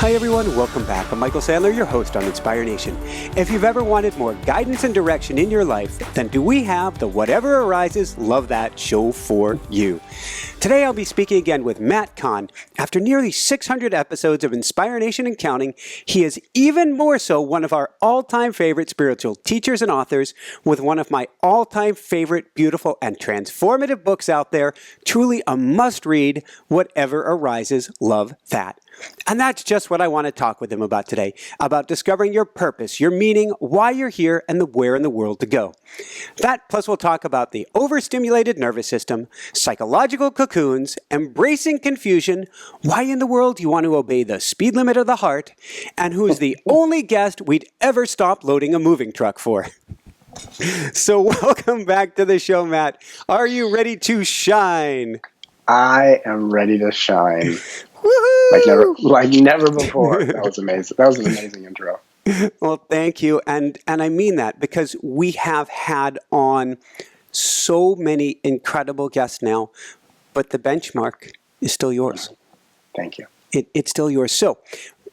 Hi everyone, welcome back. I'm Michael Sandler, your host on Inspire Nation. If you've ever wanted more guidance and direction in your life, then do we have the Whatever Arises, Love That show for you. Today I'll be speaking again with Matt Kahn. After nearly 600 episodes of Inspire Nation and counting, he is even more so one of our all-time favorite spiritual teachers and authors with one of my all-time favorite, beautiful, and transformative books out there. Truly a must-read, Whatever Arises, Love That. And that's just what I want to talk with him about today, about discovering your purpose, your meaning, why you're here, and the where in the world to go. That plus we'll talk about the overstimulated nervous system, psychological cocoons, embracing confusion, why in the world you want to obey the speed limit of the heart, and who's the only guest we'd ever stop loading a moving truck for. So welcome back to the show, Matt. Are you ready to shine? I am ready to shine. Woohoo! Like never before. That was amazing. That was an amazing intro. Well, thank you. And I mean that because we have had on so many incredible guests now, but the benchmark is still yours. Thank you. It's still yours. So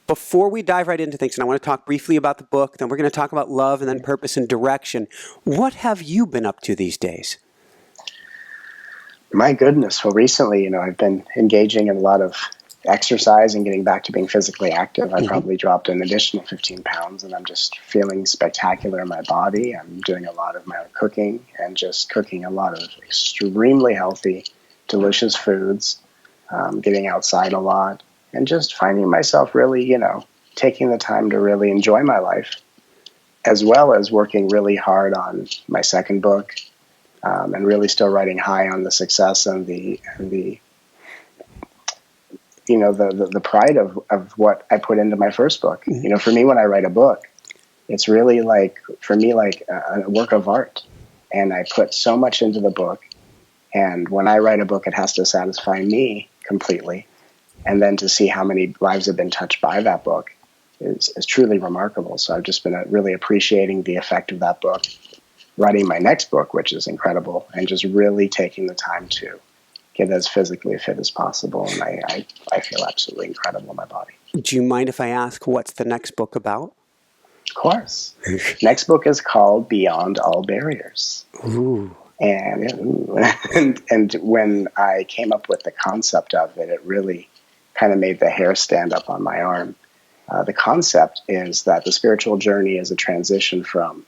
before we dive right into things, and I want to talk briefly about the book, then we're going to talk about love and then purpose and direction. What have you been up to these days? My goodness. Well, recently, I've been engaging in a lot of exercise and getting back to being physically active. I probably dropped an additional 15 pounds and I'm just feeling spectacular in my body. I'm doing a lot of my own cooking and just cooking a lot of extremely healthy, delicious foods, getting outside a lot and just finding myself really, taking the time to really enjoy my life, as well as working really hard on my second book and really still riding high on the success and the pride of what I put into my first book. For me, when I write a book, it's really like a work of art. And I put so much into the book. And when I write a book, it has to satisfy me completely. And then to see how many lives have been touched by that book is truly remarkable. So I've just been really appreciating the effect of that book, writing my next book, which is incredible, and just really taking the time to get as physically fit as possible, and I feel absolutely incredible in my body. Do you mind if I ask what's the next book about? Of course. Next book is called Beyond All Barriers. Ooh. And when I came up with the concept of it, it really kind of made the hair stand up on my arm. The concept is that the spiritual journey is a transition from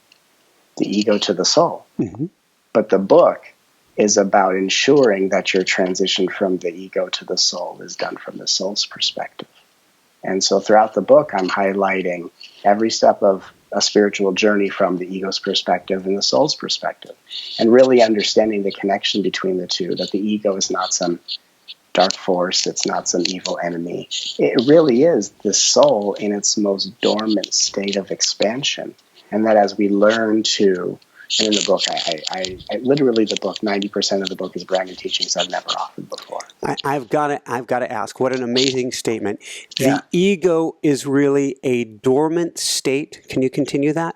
the ego to the soul. Mm-hmm. But the book is about ensuring that your transition from the ego to the soul is done from the soul's perspective. And so throughout the book, I'm highlighting every step of a spiritual journey from the ego's perspective and the soul's perspective, and really understanding the connection between the two, that the ego is not some dark force, it's not some evil enemy. It really is the soul in its most dormant state of expansion. And that as we learn to, and in the book, I literally the book, 90% of the book is brand teachings I've never offered before. I've got to ask, what an amazing statement. Yeah. The ego is really a dormant state. Can you continue that?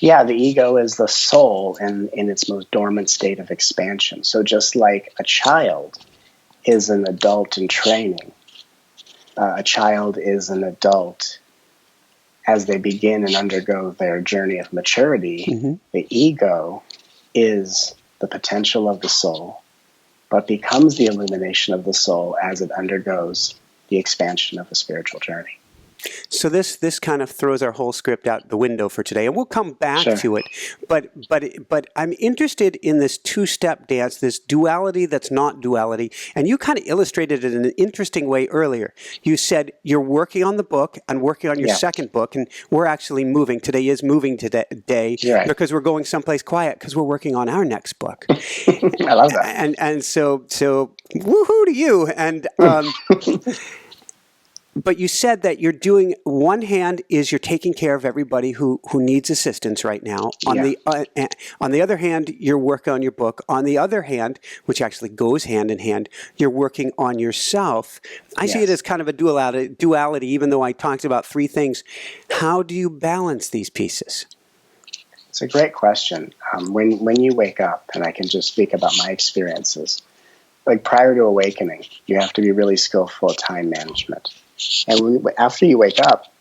Yeah, the ego is the soul in its most dormant state of expansion. So just like a child is an adult in training, a child is an adult as they begin and undergo their journey of maturity. Mm-hmm. The ego is the potential of the soul, but becomes the illumination of the soul as it undergoes the expansion of the spiritual journey. So this kind of throws our whole script out the window for today, and we'll come back to it. But I'm interested in this two-step dance, this duality that's not duality, and you kind of illustrated it in an interesting way earlier. You said you're working on the book and working on your second book, and we're actually moving. Today is moving today because we're going someplace quiet because we're working on our next book. I love that. And so woohoo to you. And but you said that you're doing, one hand is you're taking care of everybody who needs assistance right now. On the other hand, you're working on your book. On the other hand, which actually goes hand in hand, you're working on yourself. I see it as kind of a duality, even though I talked about three things. How do you balance these pieces? It's a great question. When you wake up, and I can just speak about my experiences, like prior to awakening, you have to be really skillful at time management. And after you wake up,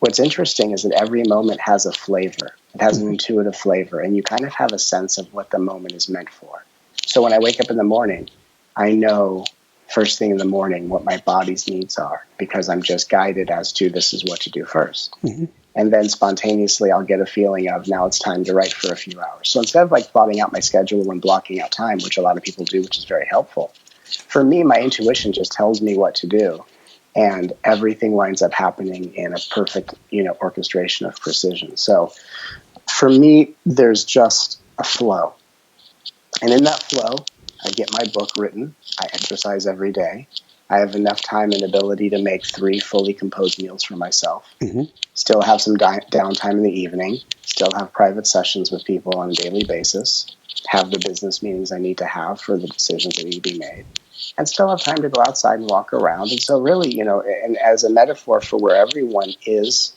what's interesting is that every moment has a flavor. It has an intuitive flavor, and you kind of have a sense of what the moment is meant for. So when I wake up in the morning, I know first thing in the morning what my body's needs are, because I'm just guided as to this is what to do first. Mm-hmm. And then spontaneously I'll get a feeling of now it's time to write for a few hours. So instead of like plotting out my schedule and blocking out time, which a lot of people do, which is very helpful, for me, my intuition just tells me what to do. And everything winds up happening in a perfect, orchestration of precision. So for me, there's just a flow. And in that flow, I get my book written. I exercise every day. I have enough time and ability to make 3 fully composed meals for myself. Mm-hmm. Still have some downtime in the evening. Still have private sessions with people on a daily basis. Have the business meetings I need to have for the decisions that need to be made. And still have time to go outside and walk around. And so really, and as a metaphor for where everyone is,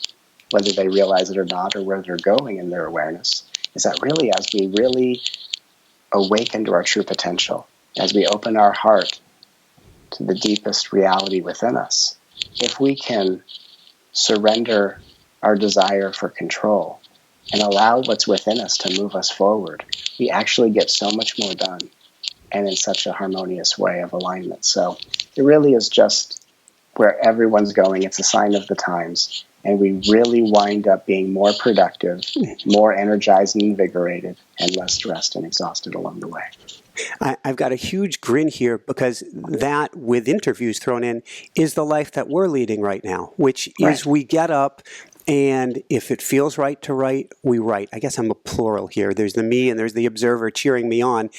whether they realize it or not, or where they're going in their awareness, is that really as we really awaken to our true potential, as we open our heart to the deepest reality within us, if we can surrender our desire for control and allow what's within us to move us forward, we actually get so much more done, and in such a harmonious way of alignment. So it really is just where everyone's going. It's a sign of the times. And we really wind up being more productive, more energized and invigorated, and less stressed and exhausted along the way. I've got a huge grin here, because that, with interviews thrown in, is the life that we're leading right now, which is we get up, and if it feels right to write, we write. I guess I'm a plural here. There's the me and there's the observer cheering me on.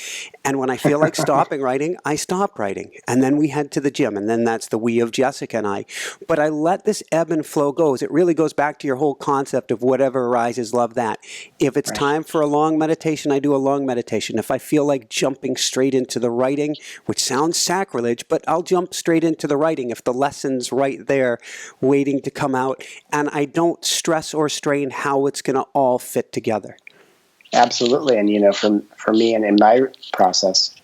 And when I feel like stopping writing, I stop writing. And then we head to the gym. And then that's the we of Jessica and I. But I let this ebb and flow go. It really goes back to your whole concept of whatever arises, love that. If it's time for a long meditation, I do a long meditation. If I feel like jumping straight into the writing, which sounds sacrilege, but I'll jump straight into the writing if the lesson's right there waiting to come out. And I don't stress or strain how it's going to all fit together. Absolutely. And, for me and in my process,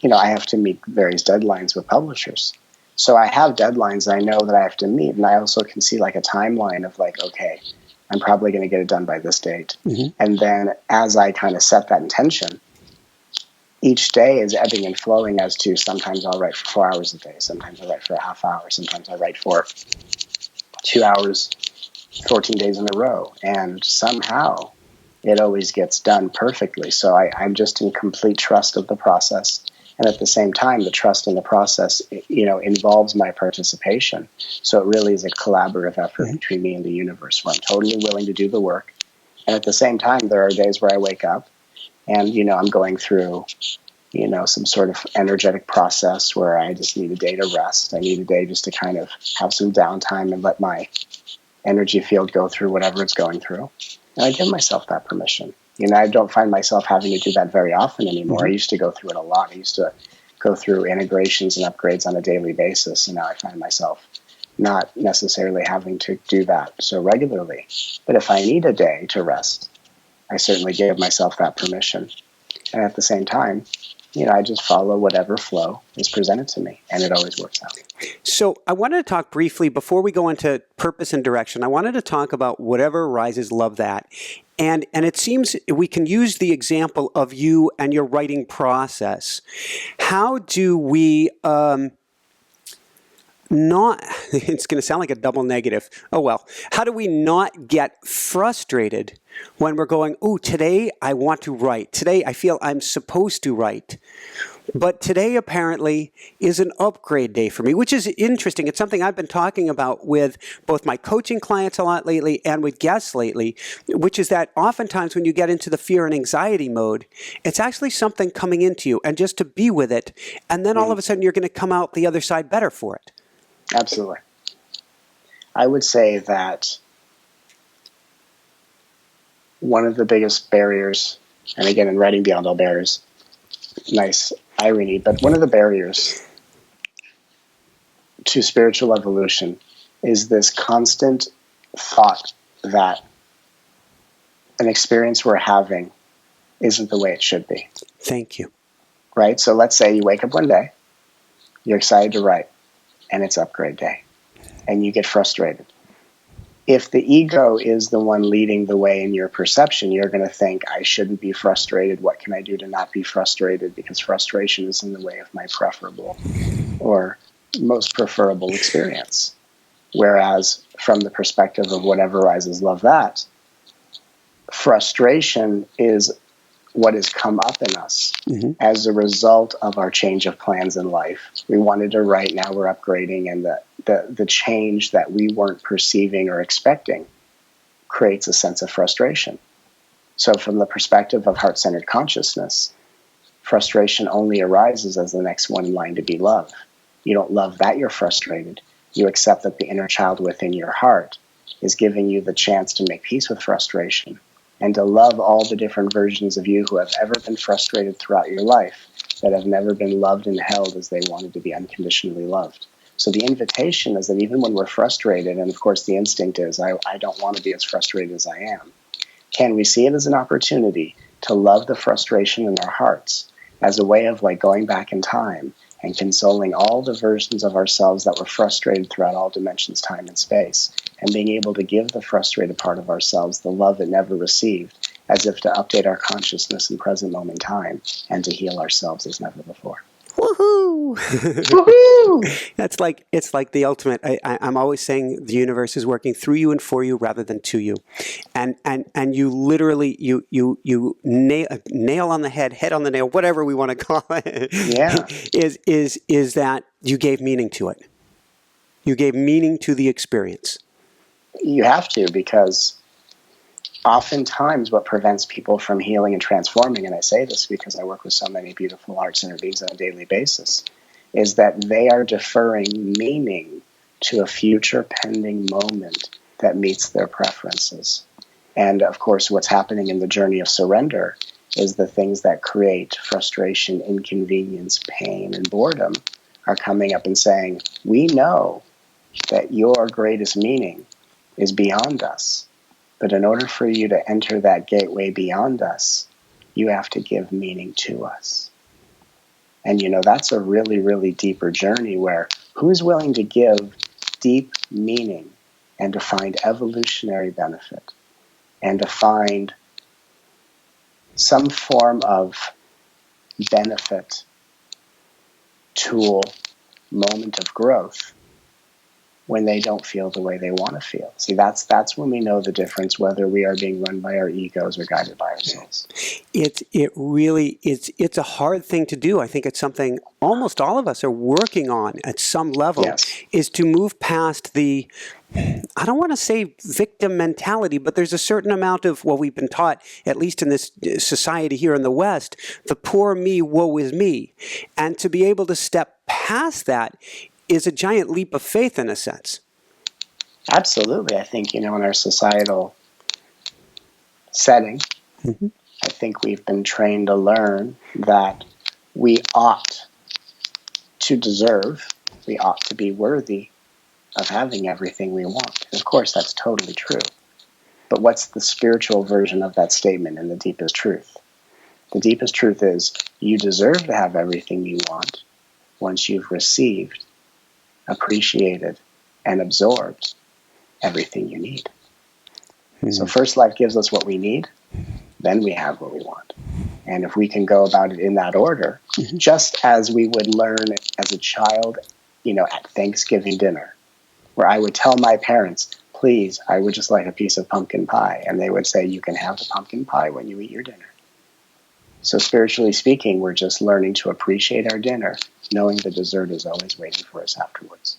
I have to meet various deadlines with publishers. So I have deadlines I know that I have to meet. And I also can see like a timeline of like, okay, I'm probably going to get it done by this date. Mm-hmm. And then as I kind of set that intention, each day is ebbing and flowing as to sometimes I'll write for 4 hours a day. Sometimes I write for a half hour. Sometimes I write for 2 hours, 14 days in a row, and somehow it always gets done perfectly. So I'm just in complete trust of the process, and at the same time, the trust in the process, involves my participation. So it really is a collaborative effort between me and the universe, where I'm totally willing to do the work, and at the same time, there are days where I wake up, and I'm going through, some sort of energetic process where I just need a day to rest. I need a day just to kind of have some downtime and let my energy field go through whatever it's going through. And I give myself that permission. I don't find myself having to do that very often anymore. Mm-hmm. I used to go through it a lot. I used to go through integrations and upgrades on a daily basis. And now I find myself not necessarily having to do that so regularly. But if I need a day to rest, I certainly give myself that permission. And at the same time, I just follow whatever flow is presented to me, and it always works out. So I wanted to talk briefly, before we go into purpose and direction, I wanted to talk about whatever arises, love that. And it seems we can use the example of you and your writing process. How do we not, it's going to sound like a double negative. Oh, well, how do we not get frustrated when we're going, oh, today I want to write. Today I feel I'm supposed to write. But today apparently is an upgrade day for me, which is interesting. It's something I've been talking about with both my coaching clients a lot lately and with guests lately, which is that oftentimes when you get into the fear and anxiety mode, it's actually something coming into you, and just to be with it. And then all of a sudden you're going to come out the other side better for it. Absolutely. I would say that one of the biggest barriers, and again, in writing Beyond All Barriers, nice irony, but one of the barriers to spiritual evolution is this constant thought that an experience we're having isn't the way it should be. Thank you. Right? So let's say you wake up one day, you're excited to write, and it's upgrade day. and you get frustrated. If the ego is the one leading the way in your perception, you're going to think, I shouldn't be frustrated. What can I do to not be frustrated? Because frustration is in the way of my preferable or most preferable experience. Whereas from the perspective of whatever arises, love that, frustration is what has come up in us as a result of our change of plans in life. We wanted to write, now we're upgrading, and the change that we weren't perceiving or expecting creates a sense of frustration. So from the perspective of heart-centered consciousness, frustration only arises as the next one in line to be love. You don't love that you're frustrated. You accept that the inner child within your heart is giving you the chance to make peace with frustration and to love all the different versions of you who have ever been frustrated throughout your life, that have never been loved and held as they wanted to be unconditionally loved. So the invitation is that even when we're frustrated, and of course the instinct is, I don't want to be as frustrated as I am, can we see it as an opportunity to love the frustration in our hearts as a way of like going back in time and consoling all the versions of ourselves that were frustrated throughout all dimensions, time, and space, and being able to give the frustrated part of ourselves the love it never received, as if to update our consciousness in present moment time and to heal ourselves as never before. Woohoo! Woohoo! It's like the ultimate. I'm always saying the universe is working through you and for you rather than to you, and you literally you nail on the head on the nail, whatever we want to call it. Yeah. is that you gave meaning to it. You gave meaning to the experience. You have to, because oftentimes what prevents people from healing and transforming, and I say this because I work with so many beautiful heart-centered beings on a daily basis, is that they are deferring meaning to a future pending moment that meets their preferences. And of course, what's happening in the journey of surrender is the things that create frustration, inconvenience, pain, and boredom are coming up and saying, we know that your greatest meaning is beyond us. But in order for you to enter that gateway beyond us, you have to give meaning to us. And that's a really, really deeper journey where who's willing to give deep meaning and to find evolutionary benefit and to find some form of benefit, tool, moment of growth when they don't feel the way they want to feel. See, that's when we know the difference, whether we are being run by our egos or guided by our souls. It's a hard thing to do. I think it's something almost all of us are working on at some level. Yes. Is to move past the, I don't want to say victim mentality, but there's a certain amount of, well, we've been taught, at least in this society here in the West, the poor me, woe is me. And to be able to step past that is a giant leap of faith in a sense. Absolutely. I think, in our societal setting, I think we've been trained to learn that we ought to deserve, we ought to be worthy of having everything we want. And of course, that's totally true. But what's the spiritual version of that statement and the deepest truth? The deepest truth is you deserve to have everything you want once you've received, appreciated, and absorbed everything you need. So first life gives us what we need, then we have what we want. And if we can go about it in that order, just as we would learn as a child, at Thanksgiving dinner, where I would tell my parents, please, I would just like a piece of pumpkin pie. And they would say, you can have the pumpkin pie when you eat your dinner. So spiritually speaking, we're just learning to appreciate our dinner, knowing the dessert is always waiting for us afterwards.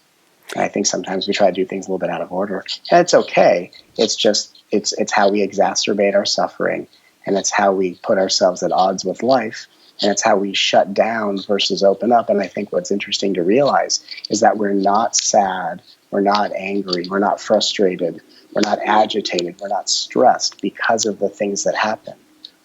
And I think sometimes we try to do things a little bit out of order. And it's okay. It's just, it's how we exacerbate our suffering. And it's how we put ourselves at odds with life. And it's how we shut down versus open up. And I think what's interesting to realize is that we're not sad, we're not angry, we're not frustrated, we're not agitated, we're not stressed because of the things that happen.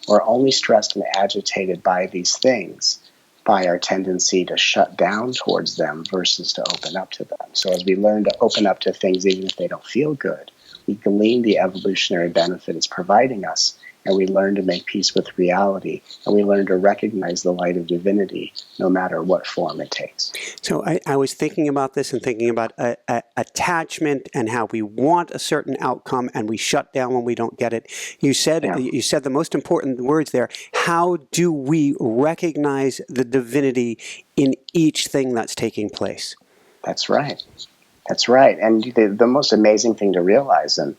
We're only stressed and agitated by these things, by our tendency to shut down towards them versus to open up to them. So as we learn to open up to things, even if they don't feel good, we glean the evolutionary benefit it's providing us, and we learn to make peace with reality, and we learn to recognize the light of divinity no matter what form it takes. So I was thinking about this and thinking about attachment and how we want a certain outcome and we shut down when we don't get it. You said the most important words there. How do we recognize the divinity in each thing that's taking place? That's right. That's right. And the most amazing thing to realize, and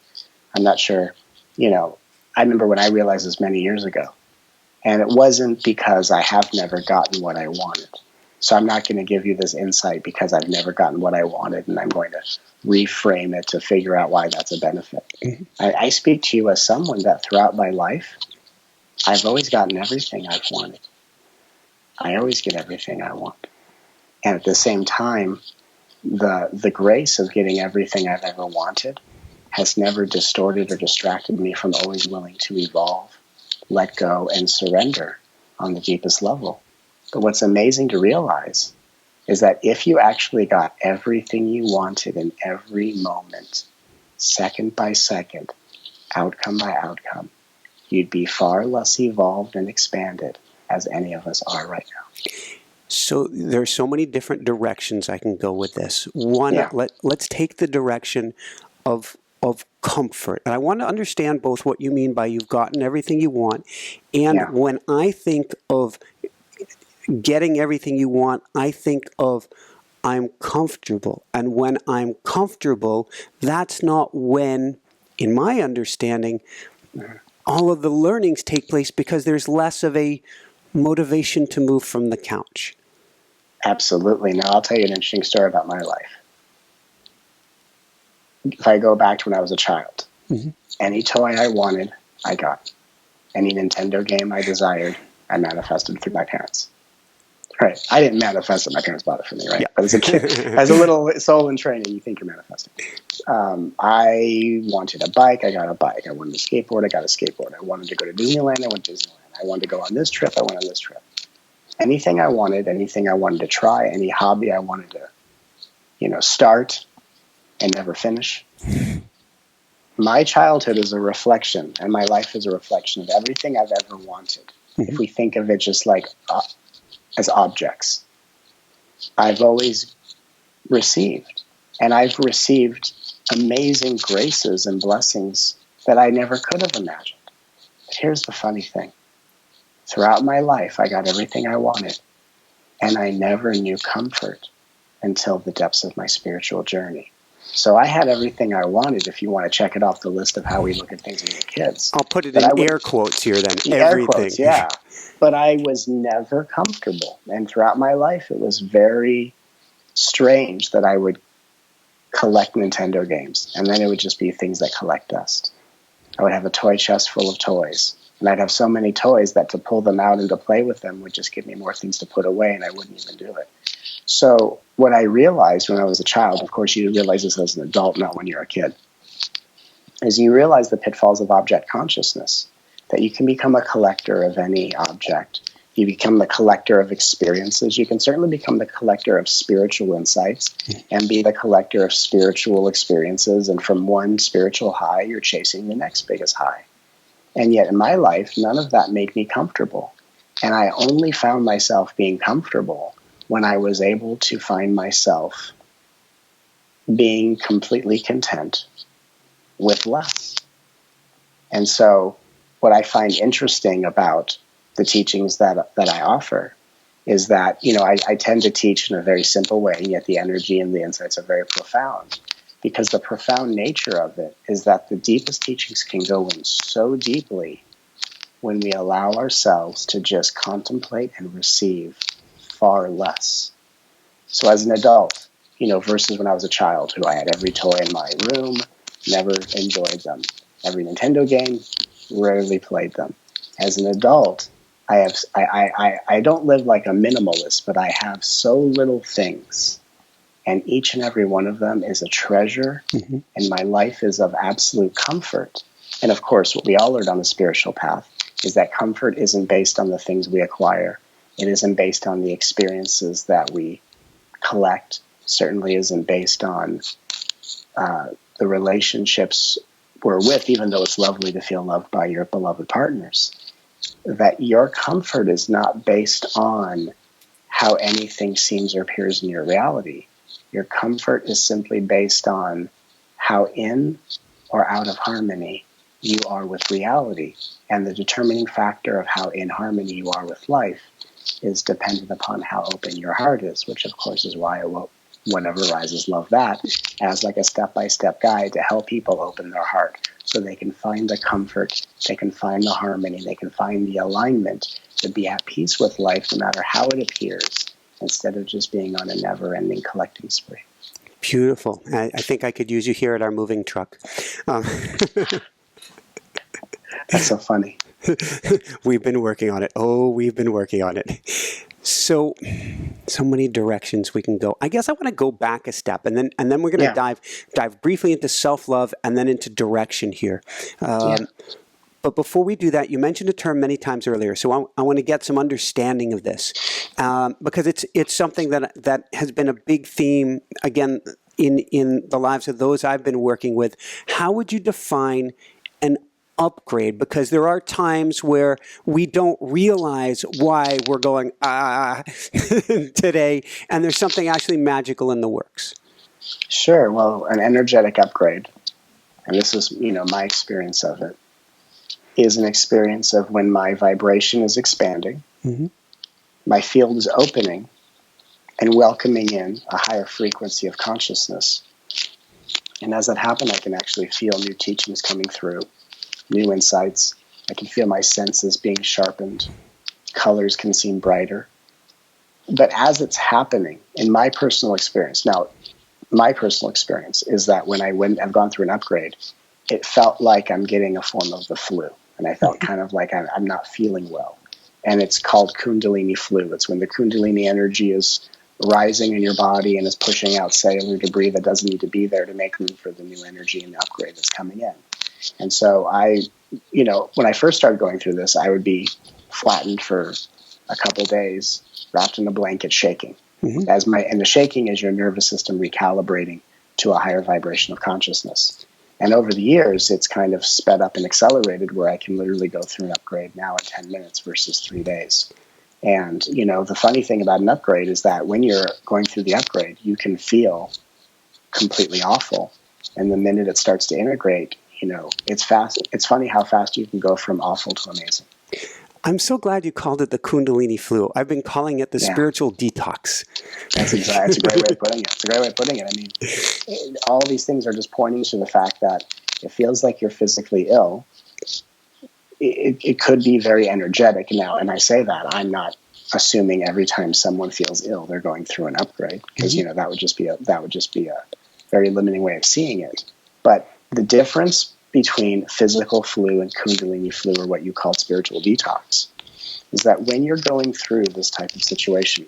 I'm not sure, I remember when I realized this many years ago, and it wasn't because I have never gotten what I wanted. So I'm not going to give you this insight because I've never gotten what I wanted, and I'm going to reframe it to figure out why that's a benefit. Mm-hmm. I speak to you as someone that throughout my life, I've always gotten everything I've wanted. I always get everything I want. And at the same time, the grace of getting everything I've ever wanted has never distorted or distracted me from always willing to evolve, let go, and surrender on the deepest level. But what's amazing to realize is that if you actually got everything you wanted in every moment, second by second, outcome by outcome, you'd be far less evolved and expanded as any of us are right now. So there's so many different directions I can go with this. One, let's take the direction of comfort. And I want to understand both what you mean by you've gotten everything you want, and when I think of getting everything you want, I think of I'm comfortable. And when I'm comfortable, that's not when, in my understanding, all of the learnings take place, because there's less of a motivation to move from the couch. Absolutely. Now, I'll tell you an interesting story about my life. If I go back to when I was a child, any toy I wanted, I got. Any Nintendo game I desired, I manifested through my parents. Right. I didn't manifest it. My parents bought it for me, right? Yeah. But as a kid, as a little soul in training, you think you're manifesting. I wanted a bike. I got a bike. I wanted a skateboard. I got a skateboard. I wanted to go to Disneyland. I went to Disneyland. I wanted to go on this trip. I went on this trip. Anything I wanted to try, any hobby I wanted to, start and never finish. My childhood is a reflection, and my life is a reflection of everything I've ever wanted. If we think of it just like as objects, I've always received. And I've received amazing graces and blessings that I never could have imagined. But here's the funny thing. Throughout my life, I got everything I wanted, and I never knew comfort until the depths of my spiritual journey. So I had everything I wanted, if you want to check it off the list of how we look at things as kids. I'll put it in air quotes here then. Everything. Air quotes, yeah. But I was never comfortable. And throughout my life, it was very strange that I would collect Nintendo games, and then it would just be things that collect dust. I would have a toy chest full of toys, and I'd have so many toys that to pull them out and to play with them would just give me more things to put away, and I wouldn't even do it. So what I realized when I was a child, of course you realize this as an adult, not when you're a kid, is you realize the pitfalls of object consciousness, that you can become a collector of any object. You become the collector of experiences. You can certainly become the collector of spiritual insights and be the collector of spiritual experiences. And from one spiritual high, you're chasing the next biggest high. And yet in my life, none of that made me comfortable. And I only found myself being comfortable when I was able to find myself being completely content with less. And so what I find interesting about the teachings that I offer is that, I tend to teach in a very simple way, and yet the energy and the insights are very profound, because the profound nature of it is that the deepest teachings can go in so deeply when we allow ourselves to just contemplate and receive far less. So as an adult, versus when I was a child, who I had every toy in my room, never enjoyed them. Every Nintendo game, rarely played them. As an adult, I don't live like a minimalist, but I have so little things, and each and every one of them is a treasure, and my life is of absolute comfort. And of course, what we all learned on the spiritual path is that comfort isn't based on the things we acquire. It isn't based on the experiences that we collect. Certainly isn't based on the relationships we're with, even though it's lovely to feel loved by your beloved partners, that your comfort is not based on how anything seems or appears in your reality. Your comfort is simply based on how in or out of harmony you are with reality. And the determining factor of how in harmony you are with life is dependent upon how open your heart is, which of course is why Whatever Rises love that as like a step-by-step guide to help people open their heart so they can find the comfort, they can find the harmony, they can find the alignment to be at peace with life no matter how it appears, instead of just being on a never-ending collecting spree. Beautiful. I think I could use you here at our moving truck. That's so funny. We've been working on it. Oh, we've been working on it. So many directions we can go. I guess I want to go back a step, and then we're going to dive briefly into self-love and then into direction here. But before we do that, you mentioned a term many times earlier, so I want to get some understanding of this because it's something that has been a big theme again in the lives of those I've been working with. How would you define an upgrade? Because there are times where we don't realize why we're going today, and there's something actually magical in the works. Sure. Well, an energetic upgrade, and this is my experience of it, is an experience of when my vibration is expanding, my field is opening, and welcoming in a higher frequency of consciousness. And as that happens, I can actually feel new teachings coming through, new insights. I can feel my senses being sharpened. Colors can seem brighter. But as it's happening, in my personal experience, now, my personal experience is that when I've gone through an upgrade, it felt like I'm getting a form of the flu. And I felt kind of like I'm not feeling well. And it's called Kundalini flu. It's when the Kundalini energy is rising in your body and is pushing out cellular debris that doesn't need to be there to make room for the new energy and the upgrade that's coming in. And so when I first started going through this, I would be flattened for a couple days, wrapped in a blanket, shaking. And the shaking is your nervous system recalibrating to a higher vibration of consciousness. And over the years, it's kind of sped up and accelerated where I can literally go through an upgrade now in 10 minutes versus 3 days. And, the funny thing about an upgrade is that when you're going through the upgrade, you can feel completely awful. And the minute it starts to integrate, it's fast. It's funny how fast you can go from awful to amazing. I'm so glad you called it the Kundalini flu. I've been calling it the spiritual detox. That's a great way of putting it. It's a great way of putting it. I mean, all these things are just pointing to the fact that it feels like you're physically ill. It could be very energetic now, and I say that I'm not assuming every time someone feels ill they're going through an upgrade, because that would just be a very limiting way of seeing it. But the difference between physical flu and Kundalini flu, or what you call spiritual detox, is that when you're going through this type of situation,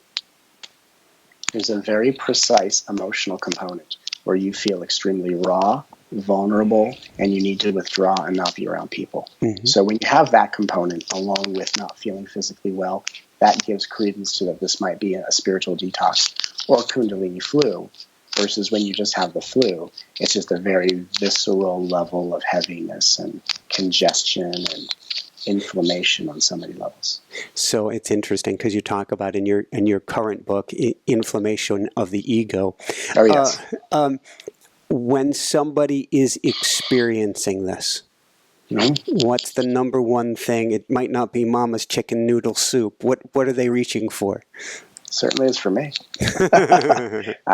there's a very precise emotional component where you feel extremely raw, vulnerable, and you need to withdraw and not be around people. So when you have that component along with not feeling physically well, that gives credence to that this might be a spiritual detox or Kundalini flu, versus when you just have the flu, it's just a very visceral level of heaviness and congestion and inflammation on so many levels. So it's interesting because you talk about in your current book, inflammation of the ego. Oh, yes. When somebody is experiencing this, what's the number one thing? It might not be mama's chicken noodle soup. What are they reaching for? Certainly is for me. That's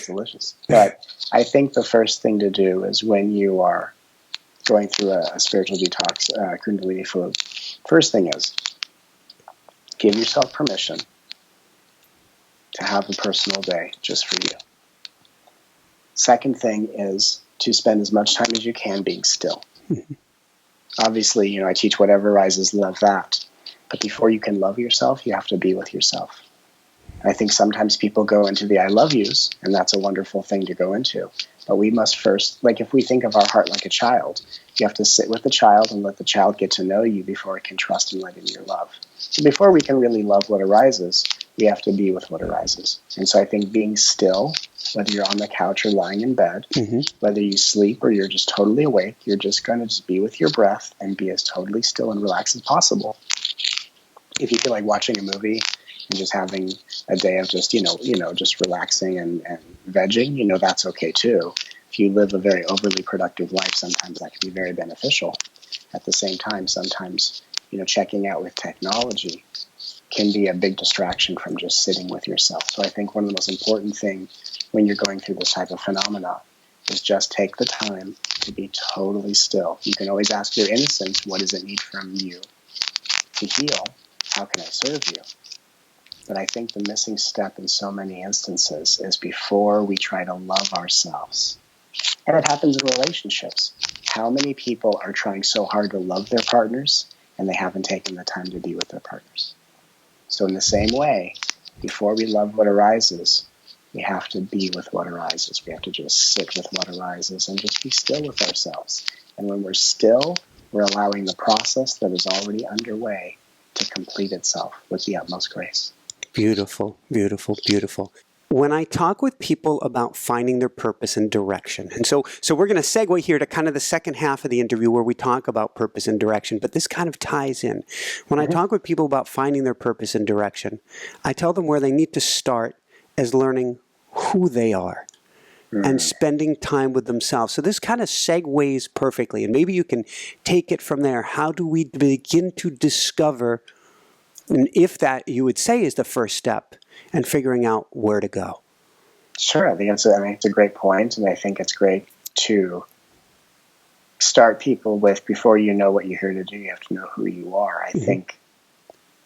delicious. But I think the first thing to do is when you are going through a spiritual detox, Kundalini flu, first thing is give yourself permission to have a personal day just for you. Second thing is to spend as much time as you can being still. Obviously, I teach whatever rises, love that. But before you can love yourself, you have to be with yourself. I think sometimes people go into the I love yous, and that's a wonderful thing to go into. But we must first, like if we think of our heart like a child, you have to sit with the child and let the child get to know you before it can trust and let in your love. So before we can really love what arises, we have to be with what arises. And so I think being still whether you're on the couch or lying in bed, Mm-hmm. whether you sleep or you're just totally awake, you're just going to just be with your breath and be as totally still and relaxed as possible. If you feel like watching a movie and just having a day of just, just relaxing and vegging, that's okay too. If you live a very overly productive life, sometimes that can be very beneficial. At the same time, sometimes, checking out with technology can be a big distraction from just sitting with yourself. So I think one of the most important things when you're going through this type of phenomena is just take the time to be totally still. You can always ask your innocence, what does it need from you to heal? How can I serve you? But I think the missing step in so many instances is before we try to love ourselves. And it happens in relationships. How many people are trying so hard to love their partners and they haven't taken the time to be with their partners? So in the same way, before we love what arises, we have to be with what arises. We have to just sit with what arises and just be still with ourselves. And when we're still, we're allowing the process that is already underway to complete itself with the utmost grace. Beautiful, beautiful, beautiful. When I talk with people about finding their purpose and direction, and so we're going to segue here to kind of the second half of the interview where we talk about purpose and direction, but this kind of ties in. When I talk with people about finding their purpose and direction, I tell them where they need to start is learning who they are and spending time with themselves. So this kind of segues perfectly, and maybe you can take it from there. How do we begin to discover, and if that you would say is the first step, and figuring out where to go? Sure, I think it's a great point, and I think it's great to start people with, before you know what you're here to do, you have to know who you are. I think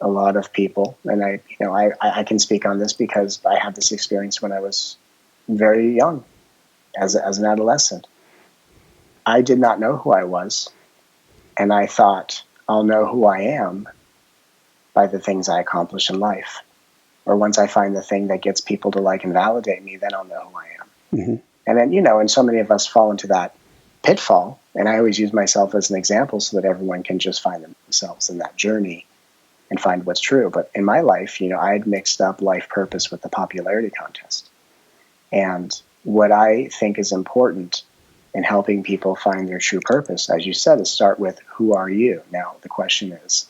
a lot of people, and I can speak on this because I had this experience when I was very young, as an adolescent. I did not know who I was, and I thought I'll know who I am by the things I accomplish in life. Or once I find the thing that gets people to like and validate me, then I'll know who I am. Mm-hmm. And then, and so many of us fall into that pitfall. And I always use myself as an example so that everyone can just find themselves in that journey and find what's true. But in my life, I had mixed up life purpose with the popularity contest. And what I think is important in helping people find their true purpose, as you said, is start with, who are you? Now, the question is,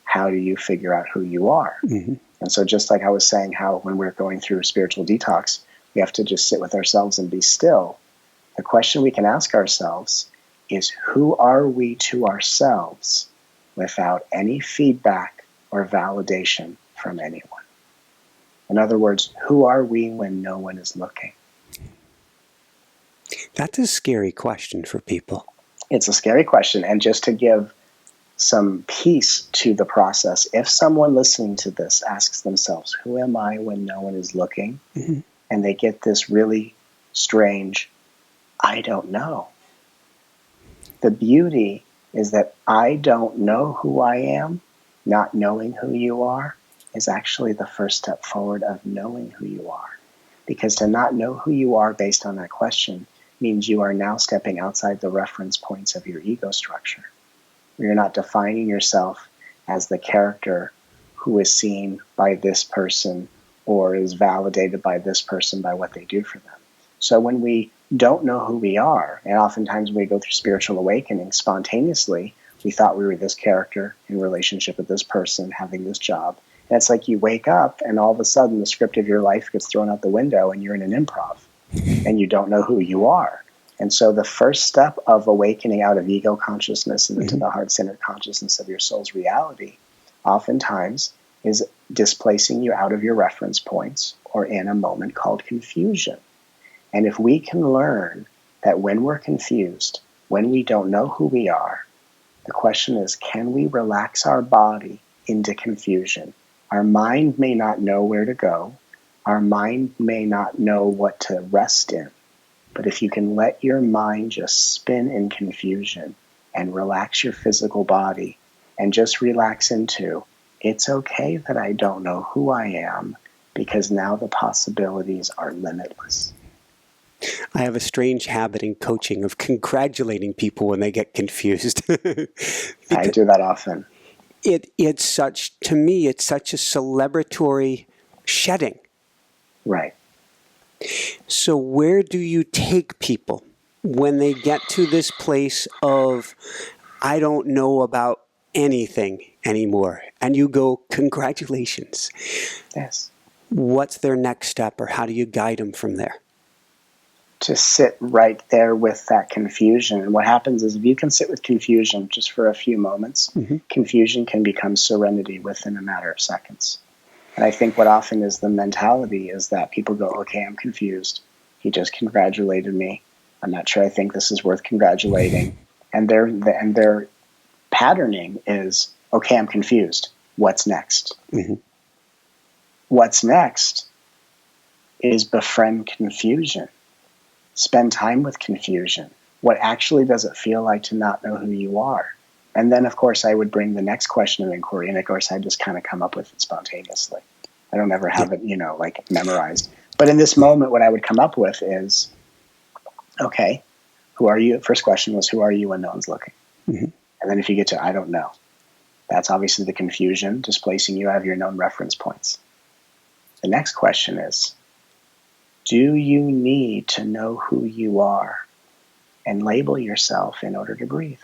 how do you figure out who you are? Mm-hmm. And so just like I was saying, how when we're going through a spiritual detox, we have to just sit with ourselves and be still. The question we can ask ourselves is, who are we to ourselves without any feedback or validation from anyone? In other words, who are we when no one is looking? That's a scary question for people. It's a scary question. And just to give some peace to the process, if someone listening to this asks themselves, who am I when no one is looking? Mm-hmm. And they get this really strange, I don't know. The beauty is that I don't know who I am, not knowing who you are, is actually the first step forward of knowing who you are. Because to not know who you are based on that question means you are now stepping outside the reference points of your ego structure. You're not defining yourself as the character who is seen by this person or is validated by this person by what they do for them. So when we don't know who we are, and oftentimes when we go through spiritual awakening spontaneously, we thought we were this character in relationship with this person, having this job. And it's like you wake up and all of a sudden the script of your life gets thrown out the window and you're in an improv and you don't know who you are. And so the first step of awakening out of ego consciousness and into the heart-centered consciousness of your soul's reality oftentimes is displacing you out of your reference points or in a moment called confusion. And if we can learn that when we're confused, when we don't know who we are, the question is, can we relax our body into confusion? Our mind may not know where to go. Our mind may not know what to rest in. But if you can let your mind just spin in confusion and relax your physical body and just relax into, it's okay that I don't know who I am because now the possibilities are limitless. I have a strange habit in coaching of congratulating people when they get confused. I do that often. It's such, to me, it's such a celebratory shedding. Right. So where do you take people when they get to this place of, I don't know about anything anymore, and you go, congratulations. Yes. What's their next step, or how do you guide them from there? To sit right there with that confusion. And what happens is if you can sit with confusion just for a few moments, confusion can become serenity within a matter of seconds. And I think what often is the mentality is that people go, okay, I'm confused. He just congratulated me. I'm not sure I think this is worth congratulating. And their patterning is, okay, I'm confused. What's next? What's next is befriend confusion. Spend time with confusion. What actually does it feel like to not know who you are? And then, of course, I would bring the next question of inquiry. And, of course, I just kind of come up with it spontaneously. I don't ever have it, like memorized. But in this moment, what I would come up with is, okay, who are you? First question was, who are you when no one's looking? And then if you get to, I don't know, that's obviously the confusion, displacing you out of your known reference points. The next question is, do you need to know who you are and label yourself in order to breathe?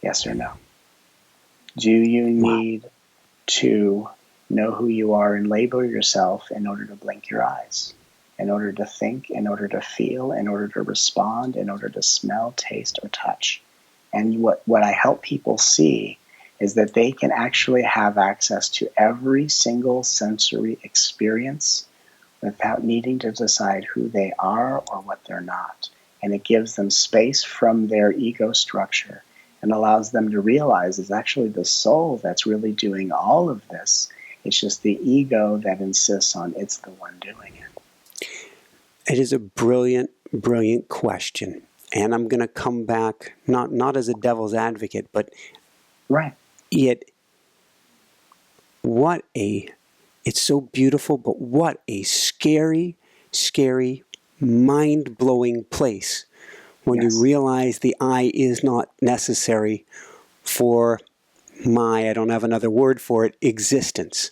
Yes or no? Do you need to know who you are and label yourself in order to blink your eyes, in order to think, in order to feel, in order to respond, in order to smell, taste, or touch? And what I help people see is that they can actually have access to every single sensory experience without needing to decide who they are or what they're not. And it gives them space from their ego structure and allows them to realize it's actually the soul that's really doing all of this. It's just the ego that insists on it's the one doing it. It is a brilliant, brilliant question. And I'm going to come back, not as a devil's advocate, but it's so beautiful, but what a scary, scary, mind-blowing place when you realize the I is not necessary for I don't have another word for it, existence.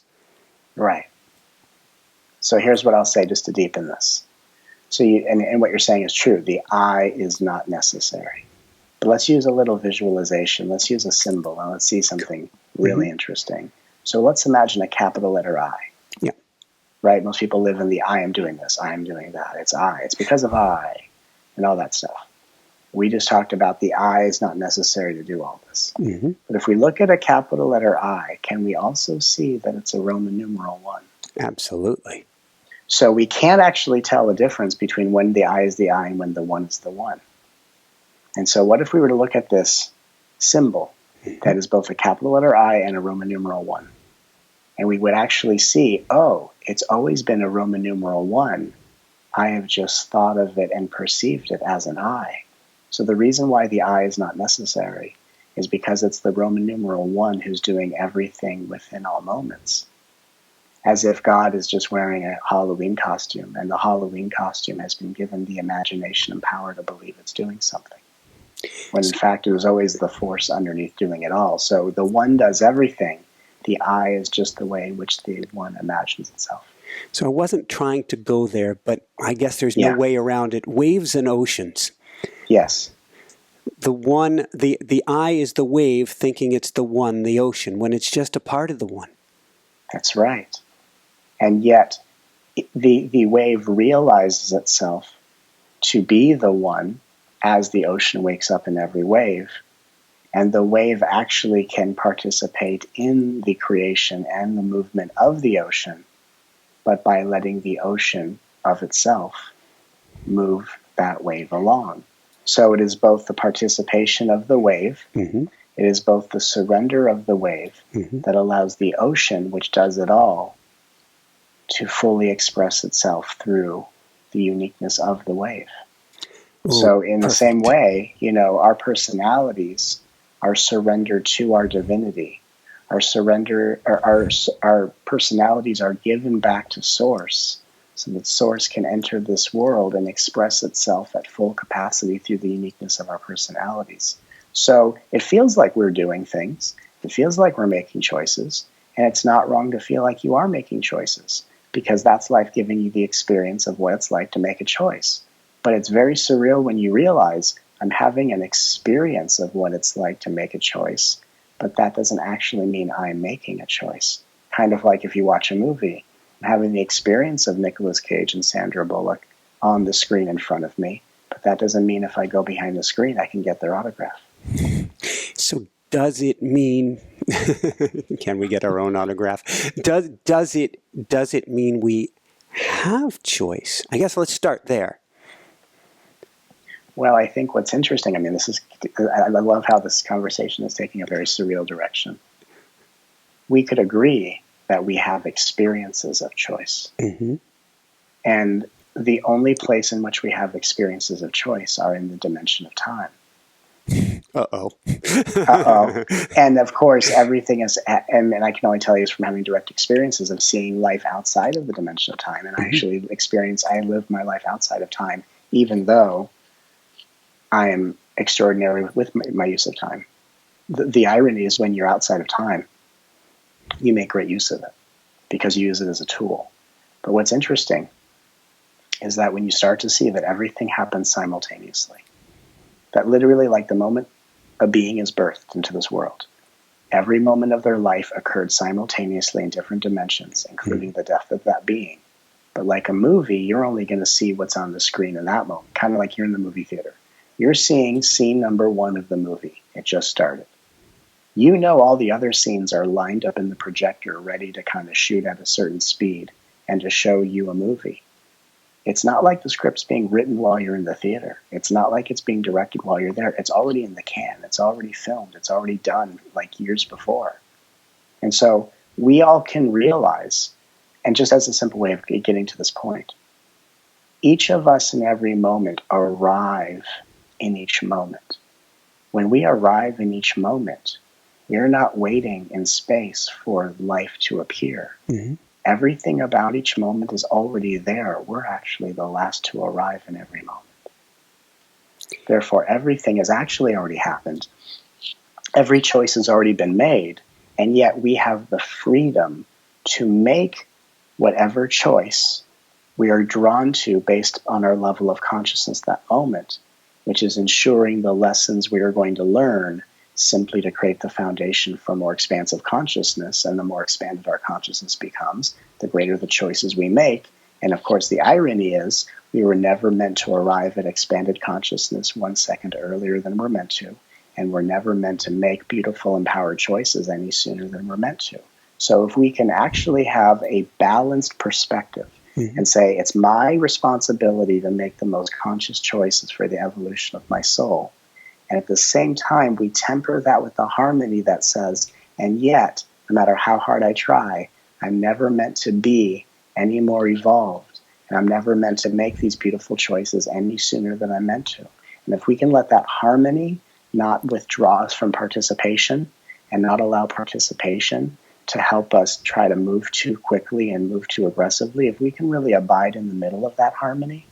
Right. So here's what I'll say just to deepen this. So and what you're saying is true. The I is not necessary. But let's use a little visualization. Let's use a symbol, and let's see something really interesting. So let's imagine a capital letter I. Yeah. Right? Most people live in the I am doing this, I am doing that. It's I. It's because of I, and all that stuff. We just talked about the I is not necessary to do all this. But if we look at a capital letter I, can we also see that it's a Roman numeral 1? Absolutely. So we can't actually tell the difference between when the I is the I and when the 1 is the 1. And so what if we were to look at this symbol that is both a capital letter I and a Roman numeral 1? And we would actually see, oh, it's always been a Roman numeral 1. I have just thought of it and perceived it as an I. So the reason why the I is not necessary is because it's the Roman numeral 1 who's doing everything within all moments. As if God is just wearing a Halloween costume, and the Halloween costume has been given the imagination and power to believe it's doing something. When in fact it was always the force underneath doing it all. So the 1 does everything. The I is just the way in which the 1 imagines itself. So I wasn't trying to go there, but I guess there's no way around it. Waves and oceans. Yes. The I is the wave thinking it's the 1, the ocean, when it's just a part of the 1. That's right. And yet the wave realizes itself to be the 1 as the ocean wakes up in every wave. And the wave actually can participate in the creation and the movement of the ocean, but by letting the ocean of itself move that wave along. So it is both the participation of the wave, it is both the surrender of the wave that allows the ocean, which does it all, to fully express itself through the uniqueness of the wave. Ooh, so in the perfect. same way, our personalities are surrendered to our divinity. Our personalities are given back to Source, so that Source can enter this world and express itself at full capacity through the uniqueness of our personalities. So it feels like we're doing things. It feels like we're making choices. And it's not wrong to feel like you are making choices. because that's life giving you the experience of what it's like to make a choice. But it's very surreal when you realize I'm having an experience of what it's like to make a choice, but that doesn't actually mean I'm making a choice. Kind of like if you watch a movie, I'm having the experience of Nicolas Cage and Sandra Bullock on the screen in front of me, but that doesn't mean if I go behind the screen, I can get their autograph. So does it mean, can we get our own autograph? Does it mean we have choice? I guess let's start there. Well, I think what's interesting, I love how this conversation is taking a very surreal direction. We could agree that we have experiences of choice. Mm-hmm. And the only place in which we have experiences of choice are in the dimension of time. Uh-oh. Uh-oh. And of course, everything is, and I can only tell you this from having direct experiences of seeing life outside of the dimension of time. And I live my life outside of time, even though I am extraordinary with my use of time. The irony is when you're outside of time, you make great use of it because you use it as a tool. But what's interesting is that when you start to see that everything happens simultaneously, that literally like the moment a being is birthed into this world, every moment of their life occurred simultaneously in different dimensions, including the death of that being. But like a movie, you're only going to see what's on the screen in that moment, kind of like you're in the movie theater. You're seeing scene number 1 of the movie. It just started. You know all the other scenes are lined up in the projector ready to kind of shoot at a certain speed and to show you a movie. It's not like the script's being written while you're in the theater. It's not like it's being directed while you're there. It's already in the can. It's already filmed. It's already done like years before. And so we all can realize, and just as a simple way of getting to this point, each of us in every moment arrive in each moment. When we arrive in each moment, we're not waiting in space for life to appear. Mm-hmm. Everything about each moment is already there. We're actually the last to arrive in every moment. Therefore, everything has actually already happened. Every choice has already been made, and yet we have the freedom to make whatever choice we are drawn to based on our level of consciousness that moment, which is ensuring the lessons we are going to learn simply to create the foundation for more expansive consciousness. And the more expanded our consciousness becomes, the greater the choices we make. And of course, the irony is we were never meant to arrive at expanded consciousness 1 second earlier than we're meant to. And we're never meant to make beautiful, empowered choices any sooner than we're meant to. So if we can actually have a balanced perspective and say, it's my responsibility to make the most conscious choices for the evolution of my soul. And at the same time, we temper that with the harmony that says, and yet, no matter how hard I try, I'm never meant to be any more evolved. And I'm never meant to make these beautiful choices any sooner than I'm meant to. And if we can let that harmony not withdraw us from participation and not allow participation to help us try to move too quickly and move too aggressively, if we can really abide in the middle of that harmony,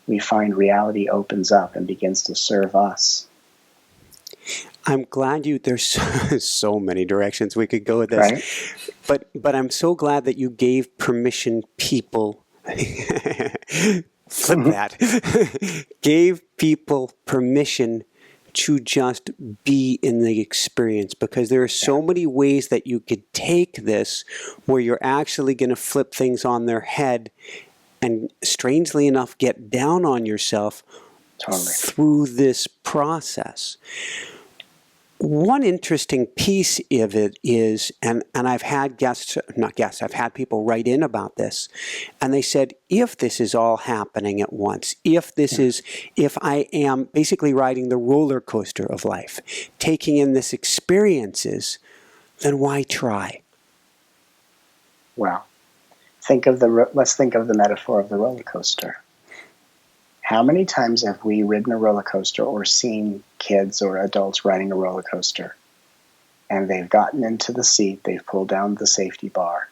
we find reality opens up and begins to serve us. I'm glad there's so many directions we could go with this. Right? But I'm so glad that you gave permission people flip that. Gave people permission to just be in the experience, because there are so many ways that you could take this where you're actually going to flip things on their head and, strangely enough, get down on yourself through this process. One interesting piece of it is, and I've had I've had people write in about this, and they said, if this is all happening at once, if I am basically riding the roller coaster of life, taking in this experiences, then why try? Well, let's think of the metaphor of the roller coaster. How many times have we ridden a roller coaster or seen kids or adults riding a roller coaster, and they've gotten into the seat, they've pulled down the safety bar,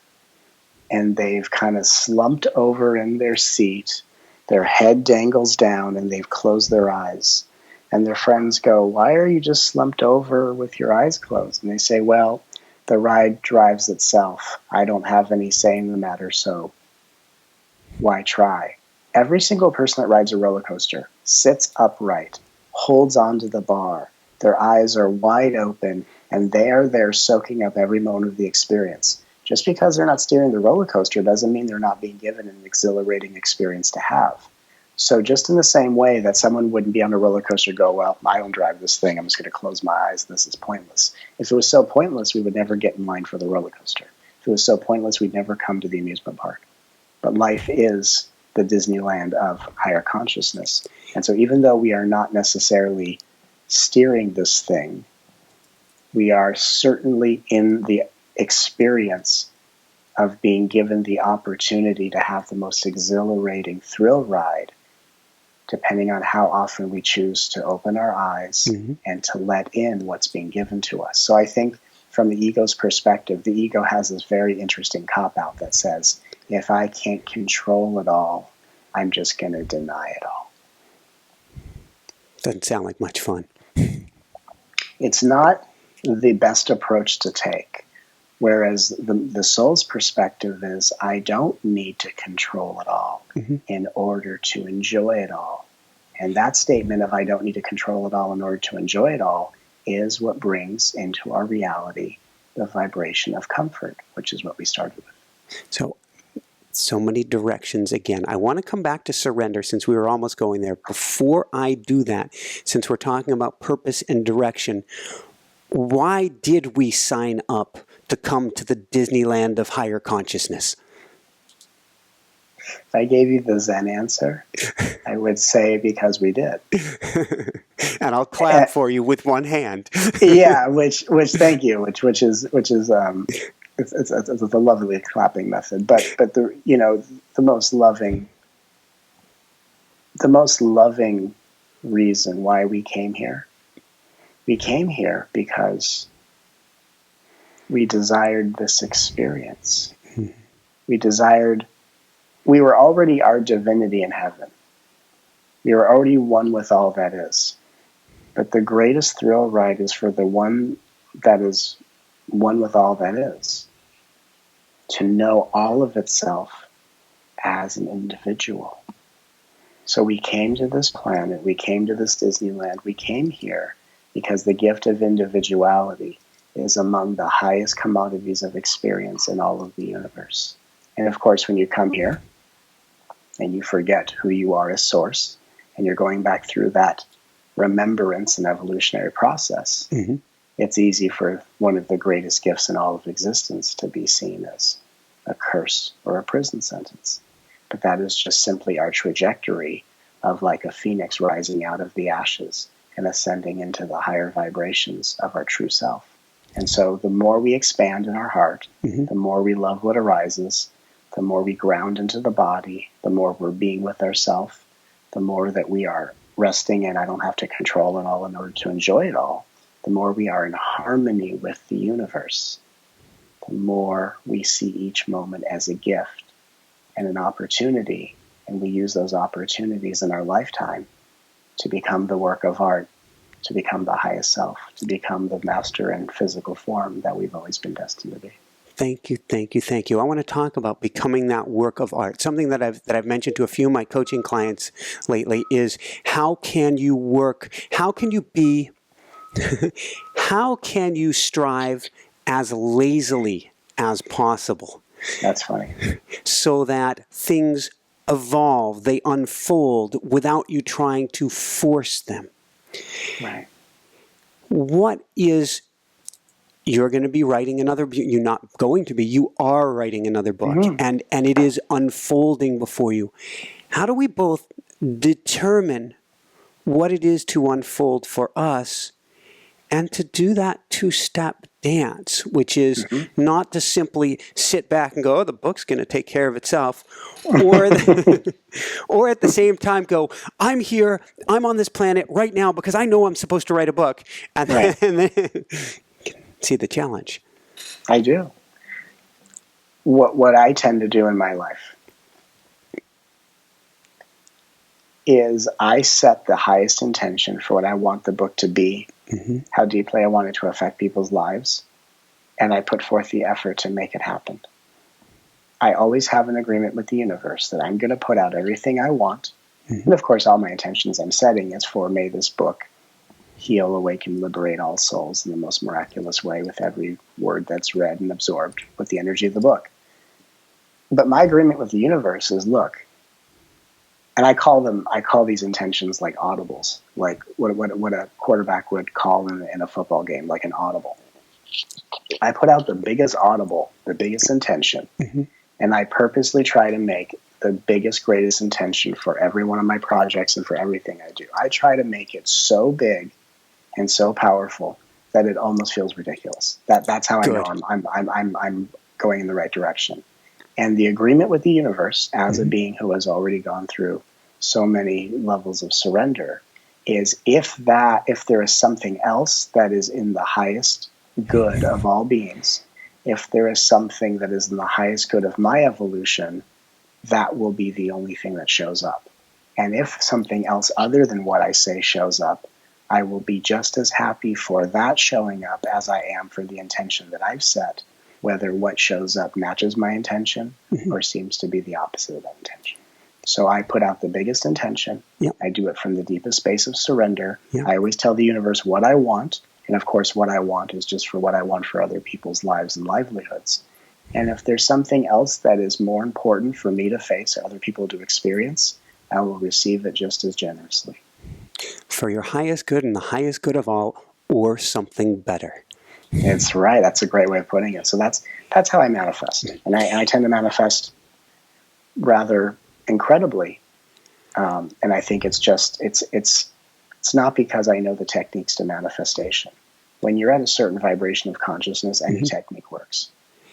and they've kind of slumped over in their seat, their head dangles down, and they've closed their eyes. And their friends go, "Why are you just slumped over with your eyes closed?" And they say, "Well, the ride drives itself. I don't have any say in the matter, so why try? Every single person that rides a roller coaster sits upright, holds onto the bar, their eyes are wide open, and they are there soaking up every moment of the experience. Just because they're not steering the roller coaster doesn't mean they're not being given an exhilarating experience to have. So just in the same way that someone wouldn't be on a roller coaster and go, well, I don't drive this thing, I'm just going to close my eyes, this is pointless. If it was so pointless, we would never get in line for the roller coaster. If it was so pointless, we'd never come to the amusement park. But life is the Disneyland of higher consciousness. And so even though we are not necessarily steering this thing, we are certainly in the experience of being given the opportunity to have the most exhilarating thrill ride, depending on how often we choose to open our eyes and to let in what's being given to us. So I think from the ego's perspective, the ego has this very interesting cop-out that says, if I can't control it all, I'm just going to deny it all. Doesn't sound like much fun. It's not the best approach to take. Whereas the soul's perspective is, I don't need to control it all in order to enjoy it all. And that statement of I don't need to control it all in order to enjoy it all is what brings into our reality the vibration of comfort, which is what we started with. So many directions again. I want to come back to surrender since we were almost going there. Before I do that, since we're talking about purpose and direction, why did we sign up to come to the Disneyland of higher consciousness? If I gave you the Zen answer, I would say because we did. And I'll clap for you with one hand. Yeah, which thank you, which is it's a lovely clapping method. But the most loving reason why we came here. We came here because we desired this experience. We were already our divinity in heaven. We were already one with all that is. But the greatest thrill ride is for the one that is one with all that is, to know all of itself as an individual. So we came to this planet, we came to this Disneyland, we came here because the gift of individuality is among the highest commodities of experience in all of the universe. And of course, when you come here and you forget who you are as source, and you're going back through that remembrance and evolutionary process, it's easy for one of the greatest gifts in all of existence to be seen as a curse or a prison sentence. But that is just simply our trajectory of like a phoenix rising out of the ashes and ascending into the higher vibrations of our true self. And so the more we expand in our heart, the more we love what arises, the more we ground into the body, the more we're being with ourselves, the more that we are resting in I don't have to control it all in order to enjoy it all, the more we are in harmony with the universe, the more we see each moment as a gift and an opportunity, and we use those opportunities in our lifetime to become the work of art, to become the highest self, to become the master in physical form that we've always been destined to be. Thank you, thank you, thank you. I want to talk about becoming that work of art. Something that I've mentioned to a few of my coaching clients lately is how can you work, how can you be, how can you strive as lazily as possible? That's funny. So that things evolve, they unfold without you trying to force them. Right. What is, you're going to be writing another, you're not going to be, you are writing another book, and it is unfolding before you. How do we both determine what it is to unfold for us and to do that two-step dance, which is not to simply sit back and go, oh, the book's going to take care of itself, or or at the same time go, I'm here, I'm on this planet right now because I know I'm supposed to write a book, and then see the challenge. I do. What I tend to do in my life is I set the highest intention for what I want the book to be, how deeply I want it to affect people's lives, and I put forth the effort to make it happen. I always have an agreement with the universe that I'm going to put out everything I want. And of course, all my intentions I'm setting is for, may this book heal, awaken, liberate all souls in the most miraculous way with every word that's read and absorbed with the energy of the book. But my agreement with the universe is, look, and I call these intentions like audibles, like what a quarterback would call in a football game, like an audible. I put out the biggest audible, the biggest intention, and I purposely try to make the biggest, greatest intention for every one of my projects and for everything I do. I try to make it so big and so powerful that it almost feels ridiculous. That's how I know I'm going in the right direction. And the agreement with the universe, as a being who has already gone through so many levels of surrender, is if there is something else that is in the highest good of all beings, if there is something that is in the highest good of my evolution, that will be the only thing that shows up. And if something else other than what I say shows up, I will be just as happy for that showing up as I am for the intention that I've set, whether what shows up matches my intention or seems to be the opposite of that intention. So I put out the biggest intention. Yep. I do it from the deepest space of surrender. Yep. I always tell the universe what I want. And of course, what I want is just for what I want for other people's lives and livelihoods. And if there's something else that is more important for me to face or other people to experience, I will receive it just as generously. For your highest good and the highest good of all, or something better. It's right. That's a great way of putting it. So that's how I manifest. And I tend to manifest rather incredibly. And I think it's not because I know the techniques to manifestation. When you're at a certain vibration of consciousness, any technique works.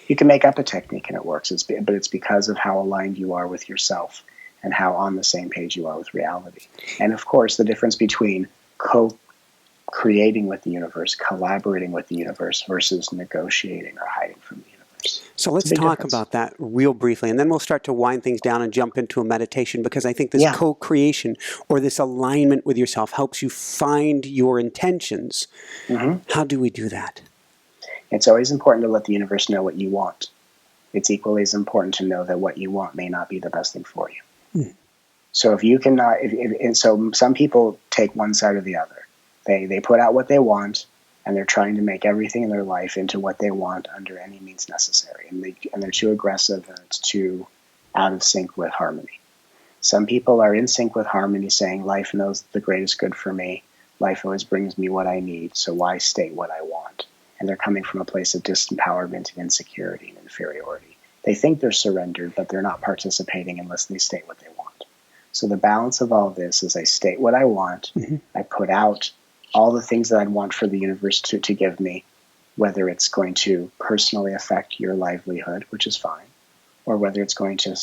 You can make up a technique and it works, but it's because of how aligned you are with yourself and how on the same page you are with reality. And of course, the difference between co-creating with the universe, collaborating with the universe versus negotiating or hiding from the universe. So let's talk about that real briefly, and then we'll start to wind things down and jump into a meditation, because I think this co-creation or this alignment with yourself helps you find your intentions. How do we do that? It's always important to let the universe know what you want. It's equally as important to know that what you want may not be the best thing for you. So if you cannot, so some people take one side or the other. They put out what they want, and they're trying to make everything in their life into what they want under any means necessary. And they're too aggressive, and it's too out of sync with harmony. Some people are in sync with harmony, saying life knows the greatest good for me. Life always brings me what I need, so why state what I want? And they're coming from a place of disempowerment and insecurity and inferiority. They think they're surrendered, but they're not participating unless they state what they want. So the balance of all this is I state what I want. I put out all the things that I'd want for the universe to give me, whether it's going to personally affect your livelihood, which is fine, or whether it's going to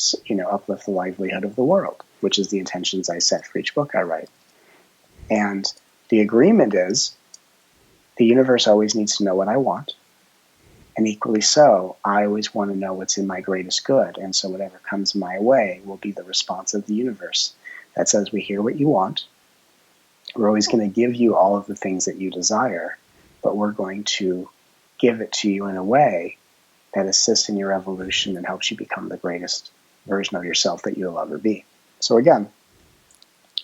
uplift the livelihood of the world, which is the intentions I set for each book I write. And the agreement is the universe always needs to know what I want. And equally so, I always want to know what's in my greatest good. And so whatever comes my way will be the response of the universe that says, we hear what you want. We're always going to give you all of the things that you desire, but we're going to give it to you in a way that assists in your evolution and helps you become the greatest version of yourself that you'll ever be. So again,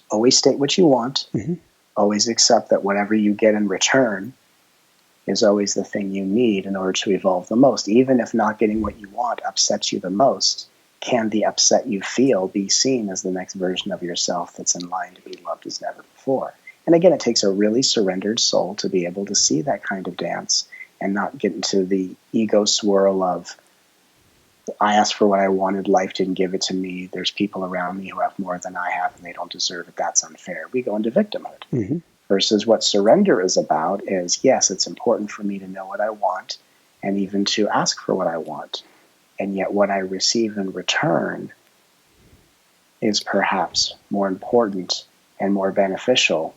always state what you want. Always accept that whatever you get in return is always the thing you need in order to evolve the most. Even if not getting what you want upsets you the most, can the upset you feel be seen as the next version of yourself that's in line to be loved as never before? And again, it takes a really surrendered soul to be able to see that kind of dance and not get into the ego swirl of, I asked for what I wanted, life didn't give it to me, there's people around me who have more than I have and they don't deserve it, that's unfair. We go into victimhood. Versus what surrender is about is, yes, it's important for me to know what I want and even to ask for what I want. And yet what I receive in return is perhaps more important and more beneficial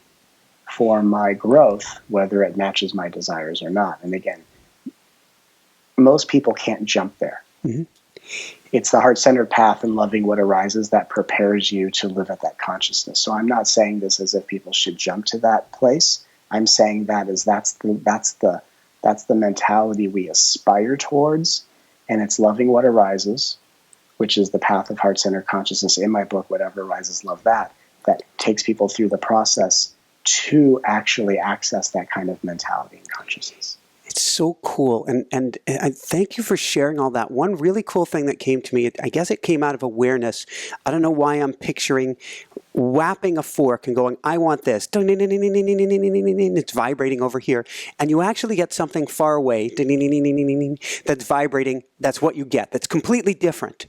for my growth, whether it matches my desires or not. And again, most people can't jump there. It's the heart-centered path and loving what arises that prepares you to live at that consciousness. So I'm not saying this as if people should jump to that place. I'm saying that as that's the mentality we aspire towards, and it's loving what arises, which is the path of heart-centered consciousness in my book, Whatever Arises, Love That, that takes people through the process to actually access that kind of mentality and consciousness. It's so cool. And I thank you for sharing all that. One really cool thing that came to me, I guess it came out of awareness. I don't know why I'm picturing whapping a fork and going, I want this. It's vibrating over here. And you actually get something far away that's vibrating. That's what you get. That's completely different.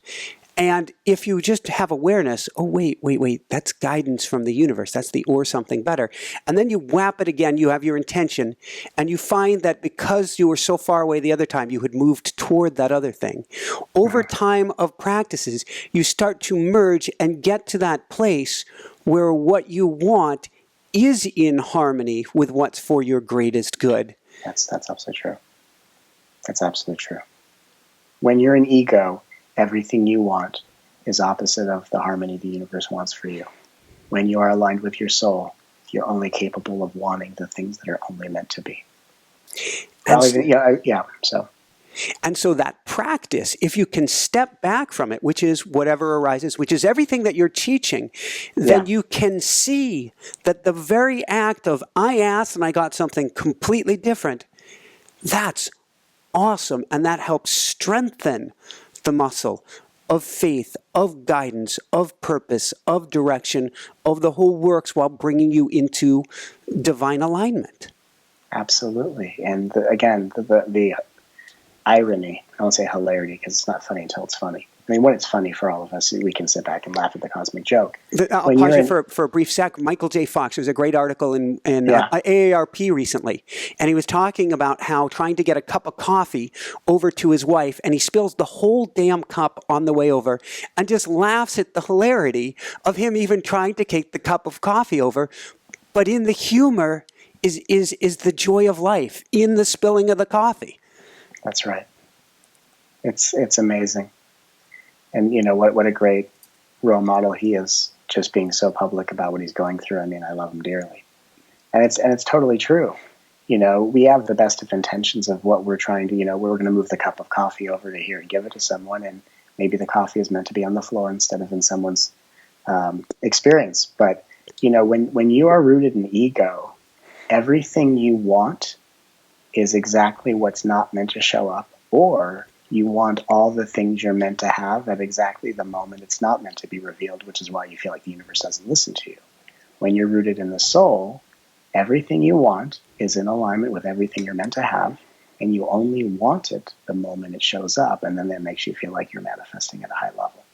And if you just have awareness, oh, wait, that's guidance from the universe. That's the or something better. And then you whap it again, you have your intention, and you find that because you were so far away the other time, you had moved toward that other thing. Over time of practices, you start to merge and get to that place where what you want is in harmony with what's for your greatest good. That's absolutely true. That's absolutely true. When you're an ego, everything you want is opposite of the harmony the universe wants for you. When you are aligned with your soul, you're only capable of wanting the things that are only meant to be. And so that practice, if you can step back from it, which is whatever arises, which is everything that you're teaching, then you can see that the very act of I asked and I got something completely different, that's awesome. And that helps strengthen the muscle of faith, of guidance, of purpose, of direction, of the whole works while bringing you into divine alignment. Absolutely. And the irony, I won't say hilarity because it's not funny until it's funny. I mean, when it's funny for all of us, we can sit back and laugh at the cosmic joke. I'll pause you for a brief sec. Michael J. Fox, there was a great article in AARP recently, and he was talking about how trying to get a cup of coffee over to his wife, and he spills the whole damn cup on the way over, and just laughs at the hilarity of him even trying to take the cup of coffee over. But in the humor is the joy of life, in the spilling of the coffee. That's right. It's amazing. And you know what a great role model he is, just being so public about what he's going through. I mean, I love him dearly. And it's totally true. You know, we have the best of intentions of what we're trying to, we're going to move the cup of coffee over to here and give it to someone, and maybe the coffee is meant to be on the floor instead of in someone's experience. But, when you are rooted in ego, everything you want is exactly what's not meant to show up, or you want all the things you're meant to have at exactly the moment it's not meant to be revealed, which is why you feel like the universe doesn't listen to you. When you're rooted in the soul, everything you want is in alignment with everything you're meant to have, and you only want it the moment it shows up, and then that makes you feel like you're manifesting at a high level.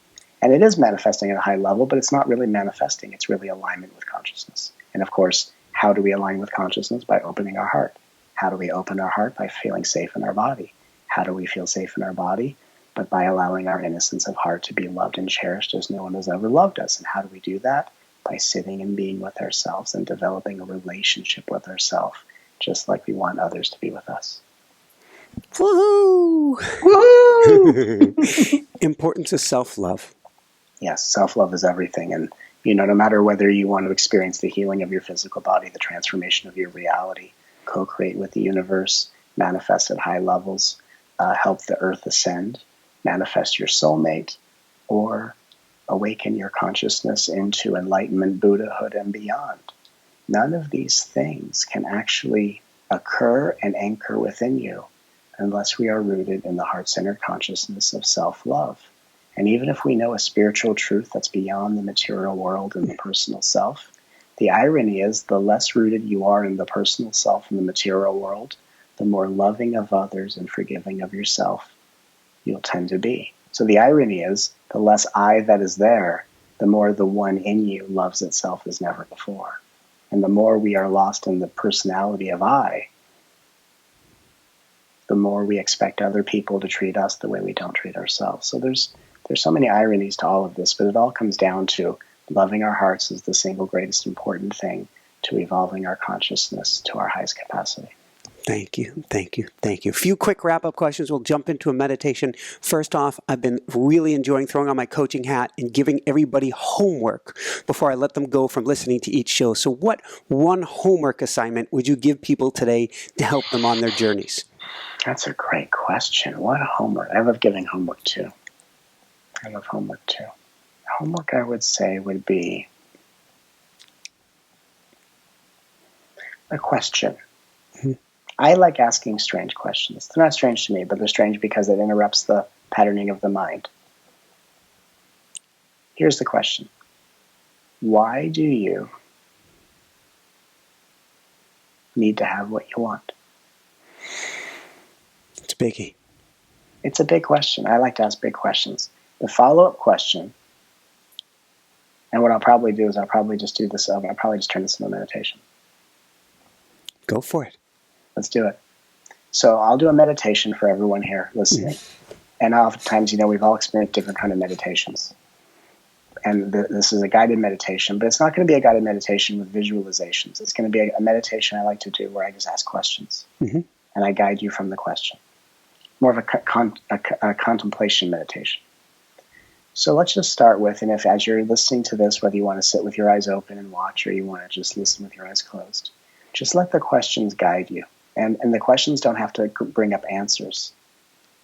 And it is manifesting at a high level, but it's not really manifesting. It's really alignment with consciousness. And of course, how do we align with consciousness? By opening our heart. How do we open our heart? By feeling safe in our body. How do we feel safe in our body? But by allowing our innocence of heart to be loved and cherished as no one has ever loved us. And how do we do that? By sitting and being with ourselves and developing a relationship with ourselves, just like we want others to be with us. Woohoo! Woohoo! Importance of self-love. Yes, self-love is everything. And, no matter whether you want to experience the healing of your physical body, the transformation of your reality, co-create with the universe, manifest at high levels, help the earth ascend, manifest your soulmate, or awaken your consciousness into enlightenment, Buddhahood, and beyond. None of these things can actually occur and anchor within you unless we are rooted in the heart-centered consciousness of self-love. And even if we know a spiritual truth that's beyond the material world and the personal self, the irony is the less rooted you are in the personal self and the material world, the more loving of others and forgiving of yourself you'll tend to be. So the irony is, the less I that is there, the more the one in you loves itself as never before. And the more we are lost in the personality of I, the more we expect other people to treat us the way we don't treat ourselves. So there's so many ironies to all of this, but it all comes down to loving our hearts is the single greatest important thing to evolving our consciousness to our highest capacity. Thank you. A few quick wrap-up questions. We'll jump into a meditation. First off, I've been really enjoying throwing on my coaching hat and giving everybody homework before I let them go from listening to each show. So what one homework assignment would you give people today to help them on their journeys? That's a great question. What homework? I love giving homework too. I love homework too. Homework, I would say, would be a question. Mm-hmm. I like asking strange questions. They're not strange to me, but they're strange because it interrupts the patterning of the mind. Here's the question. Why do you need to have what you want? It's a biggie. It's a big question. I like to ask big questions. The follow-up question, and what I'll probably do is I'll probably just turn this into a meditation. Go for it. Let's do it. So I'll do a meditation for everyone here listening. And oftentimes, we've all experienced different kind of meditations. And this is a guided meditation, but it's not going to be a guided meditation with visualizations. It's going to be a meditation I like to do where I just ask questions. Mm-hmm. And I guide you from the question. More of a contemplation meditation. So let's just start with, and if as you're listening to this, whether you want to sit with your eyes open and watch or you want to just listen with your eyes closed, just let the questions guide you. And the questions don't have to bring up answers.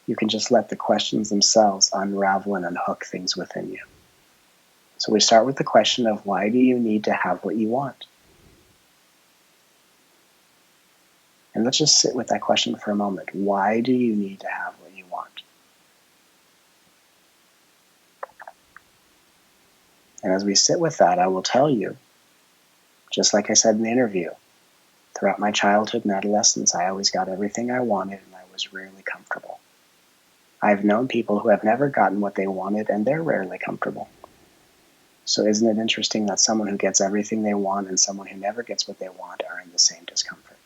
You can just let the questions themselves unravel and unhook things within you. So we start with the question of, why do you need to have what you want? And let's just sit with that question for a moment. Why do you need to have what you want? And as we sit with that, I will tell you, just like I said in the interview, throughout my childhood and adolescence, I always got everything I wanted and I was rarely comfortable. I've known people who have never gotten what they wanted and they're rarely comfortable. So isn't it interesting that someone who gets everything they want and someone who never gets what they want are in the same discomfort?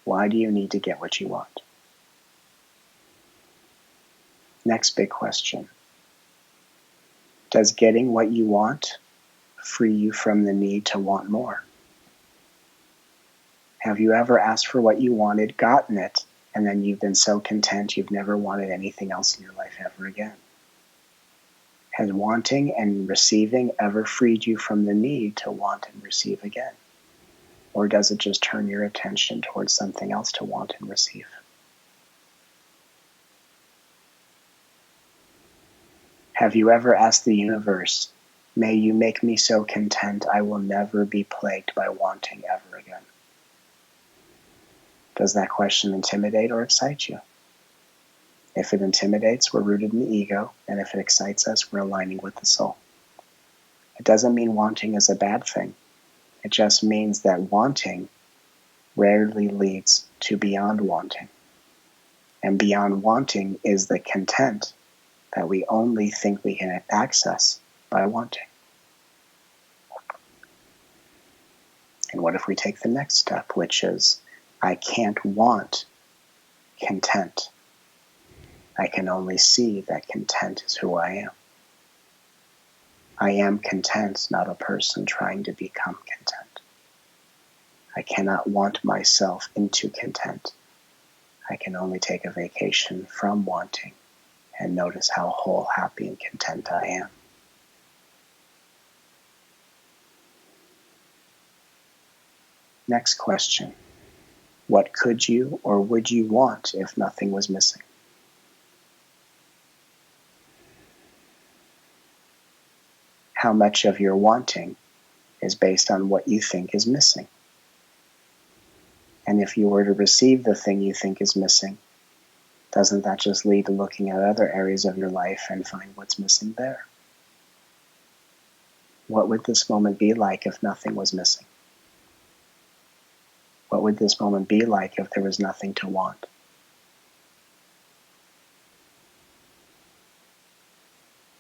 Why do you need to get what you want? Next big question. Does getting what you want free you from the need to want more? Have you ever asked for what you wanted, gotten it, and then you've been so content you've never wanted anything else in your life ever again? Has wanting and receiving ever freed you from the need to want and receive again? Or does it just turn your attention towards something else to want and receive? Have you ever asked the universe, may you make me so content I will never be plagued by wanting ever again? Does that question intimidate or excite you? If it intimidates, we're rooted in the ego, and if it excites us, we're aligning with the soul. It doesn't mean wanting is a bad thing. It just means that wanting rarely leads to beyond wanting. And beyond wanting is the content that we only think we can access by wanting. And what if we take the next step, which is, I can't want content. I can only see that content is who I am. I am content, not a person trying to become content. I cannot want myself into content. I can only take a vacation from wanting and notice how whole, happy, and content I am. Next question. What could you or would you want if nothing was missing? How much of your wanting is based on what you think is missing? And if you were to receive the thing you think is missing, doesn't that just lead to looking at other areas of your life and find what's missing there? What would this moment be like if nothing was missing? What would this moment be like if there was nothing to want?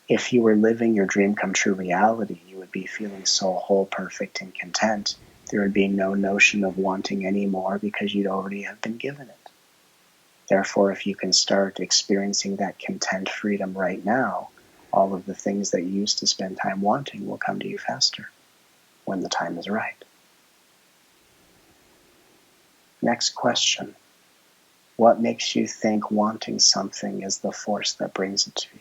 If you were living your dream come true reality, you would be feeling so whole, perfect, and content. There would be no notion of wanting anymore because you'd already have been given it. Therefore, if you can start experiencing that content freedom right now, all of the things that you used to spend time wanting will come to you faster when the time is right. Next question. What makes you think wanting something is the force that brings it to you?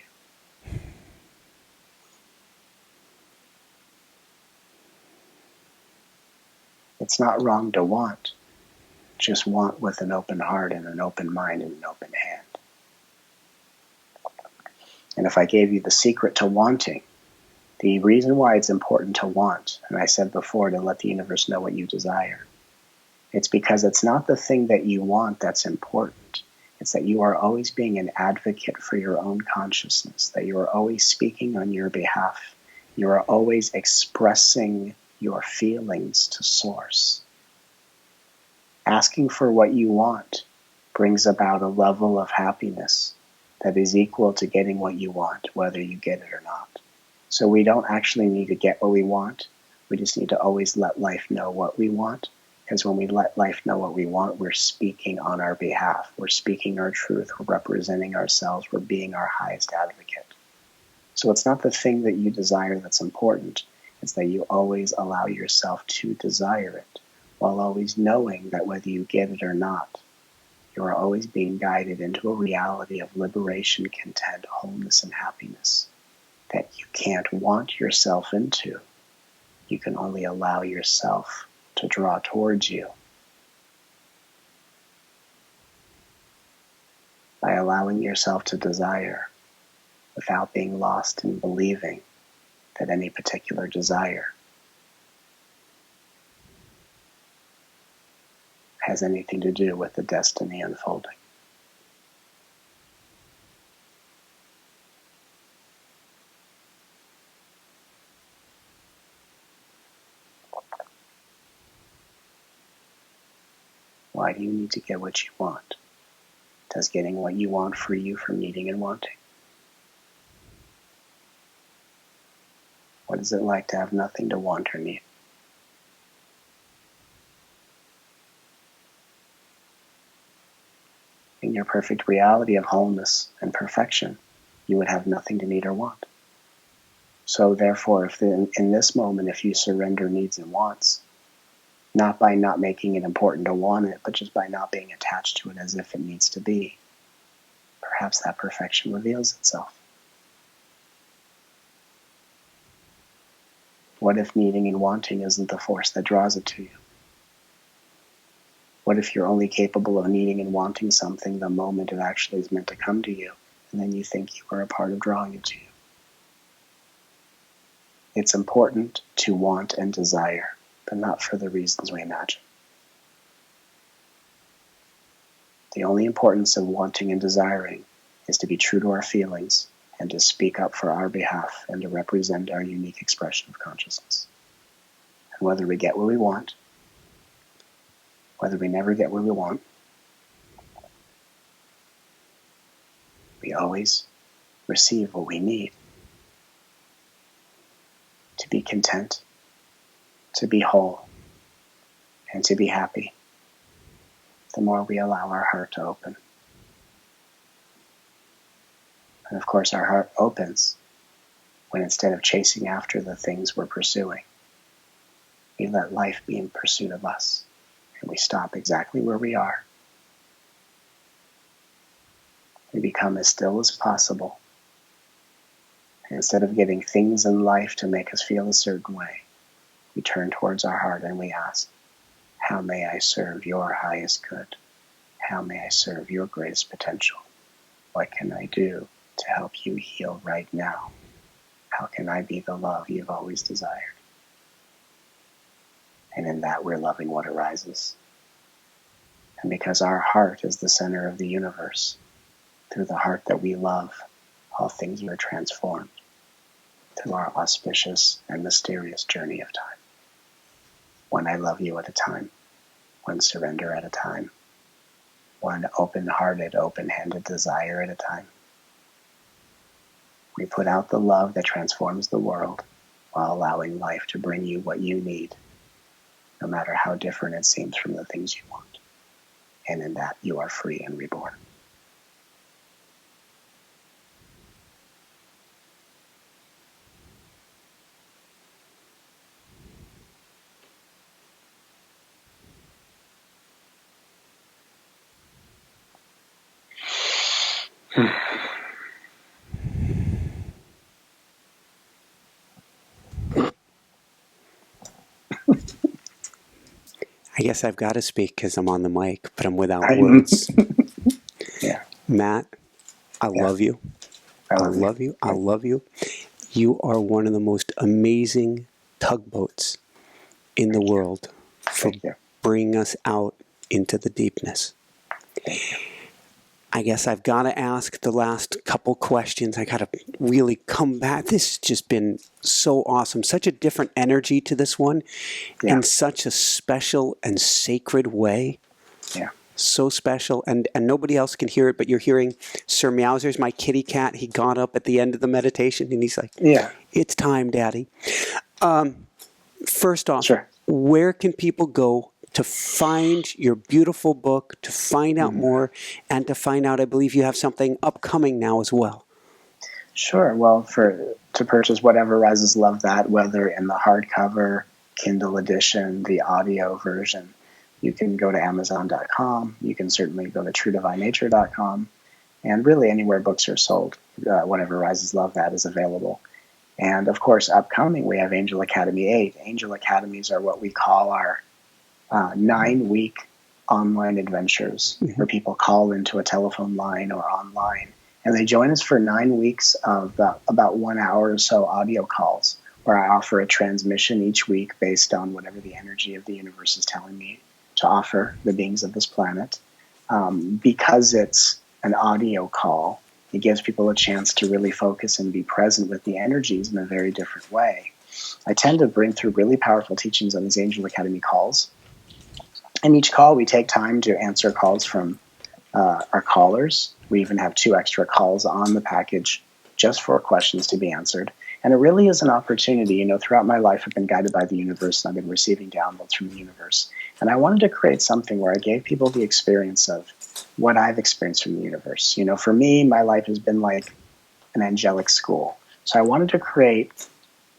It's not wrong to want. Just want with an open heart and an open mind and an open hand. And if I gave you the secret to wanting, the reason why it's important to want, and I said before, to let the universe know what you desire, it's because it's not the thing that you want that's important. It's that you are always being an advocate for your own consciousness, that you are always speaking on your behalf. You are always expressing your feelings to Source. Asking for what you want brings about a level of happiness that is equal to getting what you want, whether you get it or not. So we don't actually need to get what we want. We just need to always let life know what we want. Because when we let life know what we want, we're speaking on our behalf. We're speaking our truth. We're representing ourselves. We're being our highest advocate. So it's not the thing that you desire that's important. It's that you always allow yourself to desire it, while always knowing that whether you get it or not, you are always being guided into a reality of liberation, content, wholeness, and happiness that you can't want yourself into. You can only allow yourself to draw towards you. By allowing yourself to desire without being lost in believing that any particular desire has anything to do with the destiny unfolding. Why do you need to get what you want? Does getting what you want free you from needing and wanting? What is it like to have nothing to want or need? In your perfect reality of wholeness and perfection, you would have nothing to need or want. So therefore, if in this moment, if you surrender needs and wants, not by not making it important to want it, but just by not being attached to it as if it needs to be, perhaps that perfection reveals itself. What if needing and wanting isn't the force that draws it to you? What if you're only capable of needing and wanting something the moment it actually is meant to come to you, and then you think you are a part of drawing it to you? It's important to want and desire, but not for the reasons we imagine. The only importance of wanting and desiring is to be true to our feelings and to speak up for our behalf and to represent our unique expression of consciousness. And whether we get what we want, whether we never get what we want, we always receive what we need to be content, to be whole, and to be happy, the more we allow our heart to open. And of course, our heart opens when instead of chasing after the things we're pursuing, we let life be in pursuit of us, and we stop exactly where we are. We become as still as possible. And instead of getting things in life to make us feel a certain way, we turn towards our heart and we ask, how may I serve your highest good? How may I serve your greatest potential? What can I do to help you heal right now? How can I be the love you've always desired? And in that, we're loving what arises. And because our heart is the center of the universe, through the heart that we love, all things are transformed through our auspicious and mysterious journey of time. One I love you at a time, one surrender at a time, one open-hearted, open-handed desire at a time. We put out the love that transforms the world while allowing life to bring you what you need, no matter how different it seems from the things you want. And in that, you are free and reborn. I guess I've got to speak because I'm on the mic, but I'm without words. Yeah. Matt, I love you. I I love you. love you. I love you. You are one of the most amazing tugboats in the world for Thank you. bringing us out into the deepness. Thank you. I guess I've got to ask the last couple questions. I got to really come back. This has just been so awesome. Such a different energy to this one in such a special and sacred way. Yeah. So special. And nobody else can hear it, but you're hearing Sir Meowser's my kitty cat. He got up at the end of the meditation and he's like, Yeah. it's time, Daddy. First off, Sure. where can people go to find your beautiful book, to find out more, and to find out, I believe you have something upcoming now as well? Sure. Well, to purchase Whatever Rises Love That, whether in the hardcover, Kindle edition, the audio version, you can go to Amazon.com. You can certainly go to TrueDivineNature.com. And really anywhere books are sold, Whatever Rises Love That is available. And of course, upcoming, we have Angel Academy 8. Angel Academies are what we call our 9-week online adventures where people call into a telephone line or online. And they join us for 9 weeks of about 1 hour or so audio calls where I offer a transmission each week based on whatever the energy of the universe is telling me to offer the beings of this planet. Because it's an audio call, it gives people a chance to really focus and be present with the energies in a very different way. I tend to bring through really powerful teachings on these Angel Academy calls. In each call, we take time to answer calls from our callers. We even have 2 extra calls on the package just for questions to be answered. And it really is an opportunity. You know, throughout my life, I've been guided by the universe, and I've been receiving downloads from the universe. And I wanted to create something where I gave people the experience of what I've experienced from the universe. You know, for me, my life has been like an angelic school. So I wanted to create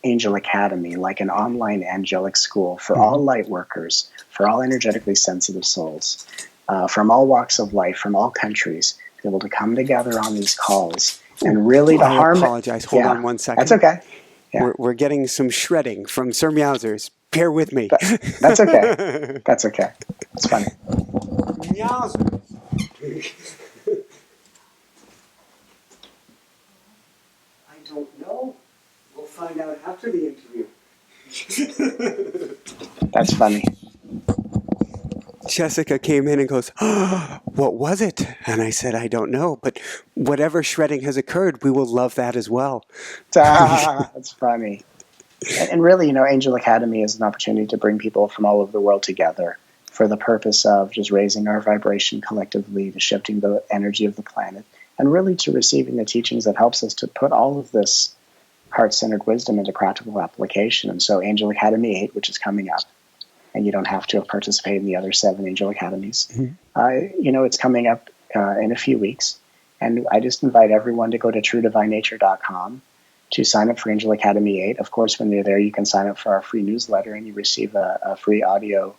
Angel Academy, like an online angelic school for all light workers, for all energetically sensitive souls, from all walks of life, from all countries, to be able to come together on these calls and really to I apologize. Hold on 1 second. That's okay. Yeah. We're getting some shredding from Sir Meowser's. Bear with me. That's okay. That's okay. It's funny. Meowser. I don't know. We'll find out after the interview. That's funny. Jessica came in and goes, oh, what was it? And I said, I don't know, but whatever shredding has occurred, we will love that as well. That's funny. And really, you know, Angel Academy is an opportunity to bring people from all over the world together for the purpose of just raising our vibration collectively, to shifting the energy of the planet, and really to receiving the teachings that helps us to put all of this heart-centered wisdom into practical application. And so Angel Academy 8, which is coming up, and you don't have to have participated in the other 7 Angel Academies. You know, it's coming up in a few weeks. And I just invite everyone to go to TrueDivineNature.com to sign up for Angel Academy 8. Of course, when you're there, you can sign up for our free newsletter and you receive a free audio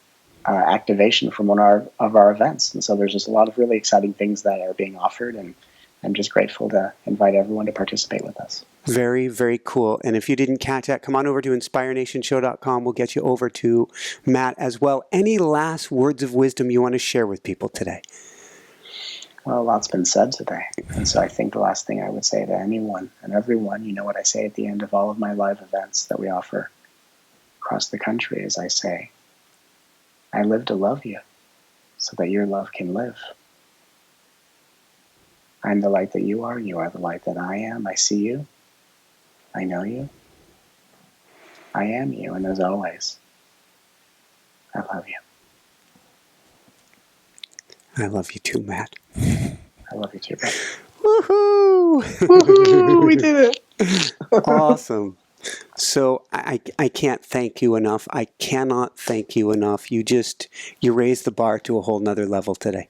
activation from one of our events. And so there's just a lot of really exciting things that are being offered, and I'm just grateful to invite everyone to participate with us. Very, very cool. And if you didn't catch that, come on over to InspireNationShow.com. We'll get you over to Matt as well. Any last words of wisdom you want to share with people today? Well, a lot's been said today. And so I think the last thing I would say to anyone and everyone, you know what I say at the end of all of my live events that we offer across the country is I say, I live to love you so that your love can live. I'm the light that you are the light that I am. I see you. I know you. I am you, and as always, I love you. I love you too, Matt. I love you too, brother. Woohoo! Woohoo! We did it! Awesome. So I can't thank you enough. I cannot thank you enough. You raised the bar to a whole nother level today.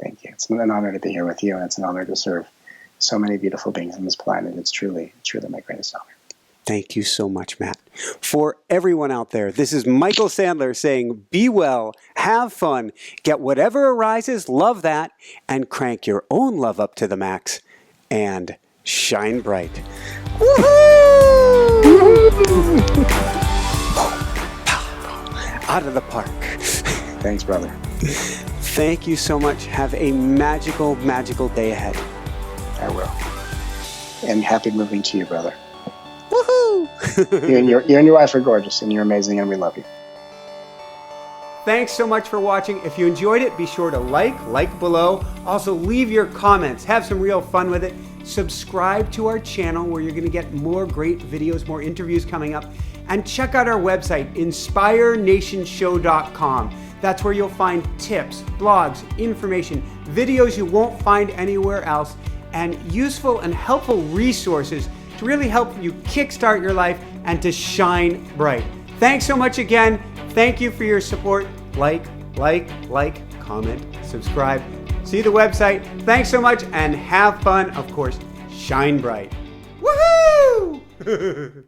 Thank you. It's an honor to be here with you, and it's an honor to serve so many beautiful beings on this planet. It's truly my greatest honor. Thank you so much, Matt. For everyone out there, this is Michael Sandler saying, be well, have fun, get whatever arises, love that, and crank your own love up to the max, and shine bright. Woohoo! Out of the park. Thanks, brother. Thank you so much. Have a magical, magical day ahead. I will. And happy moving to you, brother. Woohoo! You and your wife are gorgeous, and you're amazing, and we love you. Thanks so much for watching. If you enjoyed it, be sure to like below. Also, leave your comments. Have some real fun with it. Subscribe to our channel where you're going to get more great videos, more interviews coming up. And check out our website, inspirenationshow.com. That's where you'll find tips, blogs, information, videos you won't find anywhere else, and useful and helpful resources to really help you kickstart your life and to shine bright. Thanks so much again. Thank you for your support. Like, comment, subscribe. See the website. Thanks so much and have fun. Of course, shine bright. Woohoo!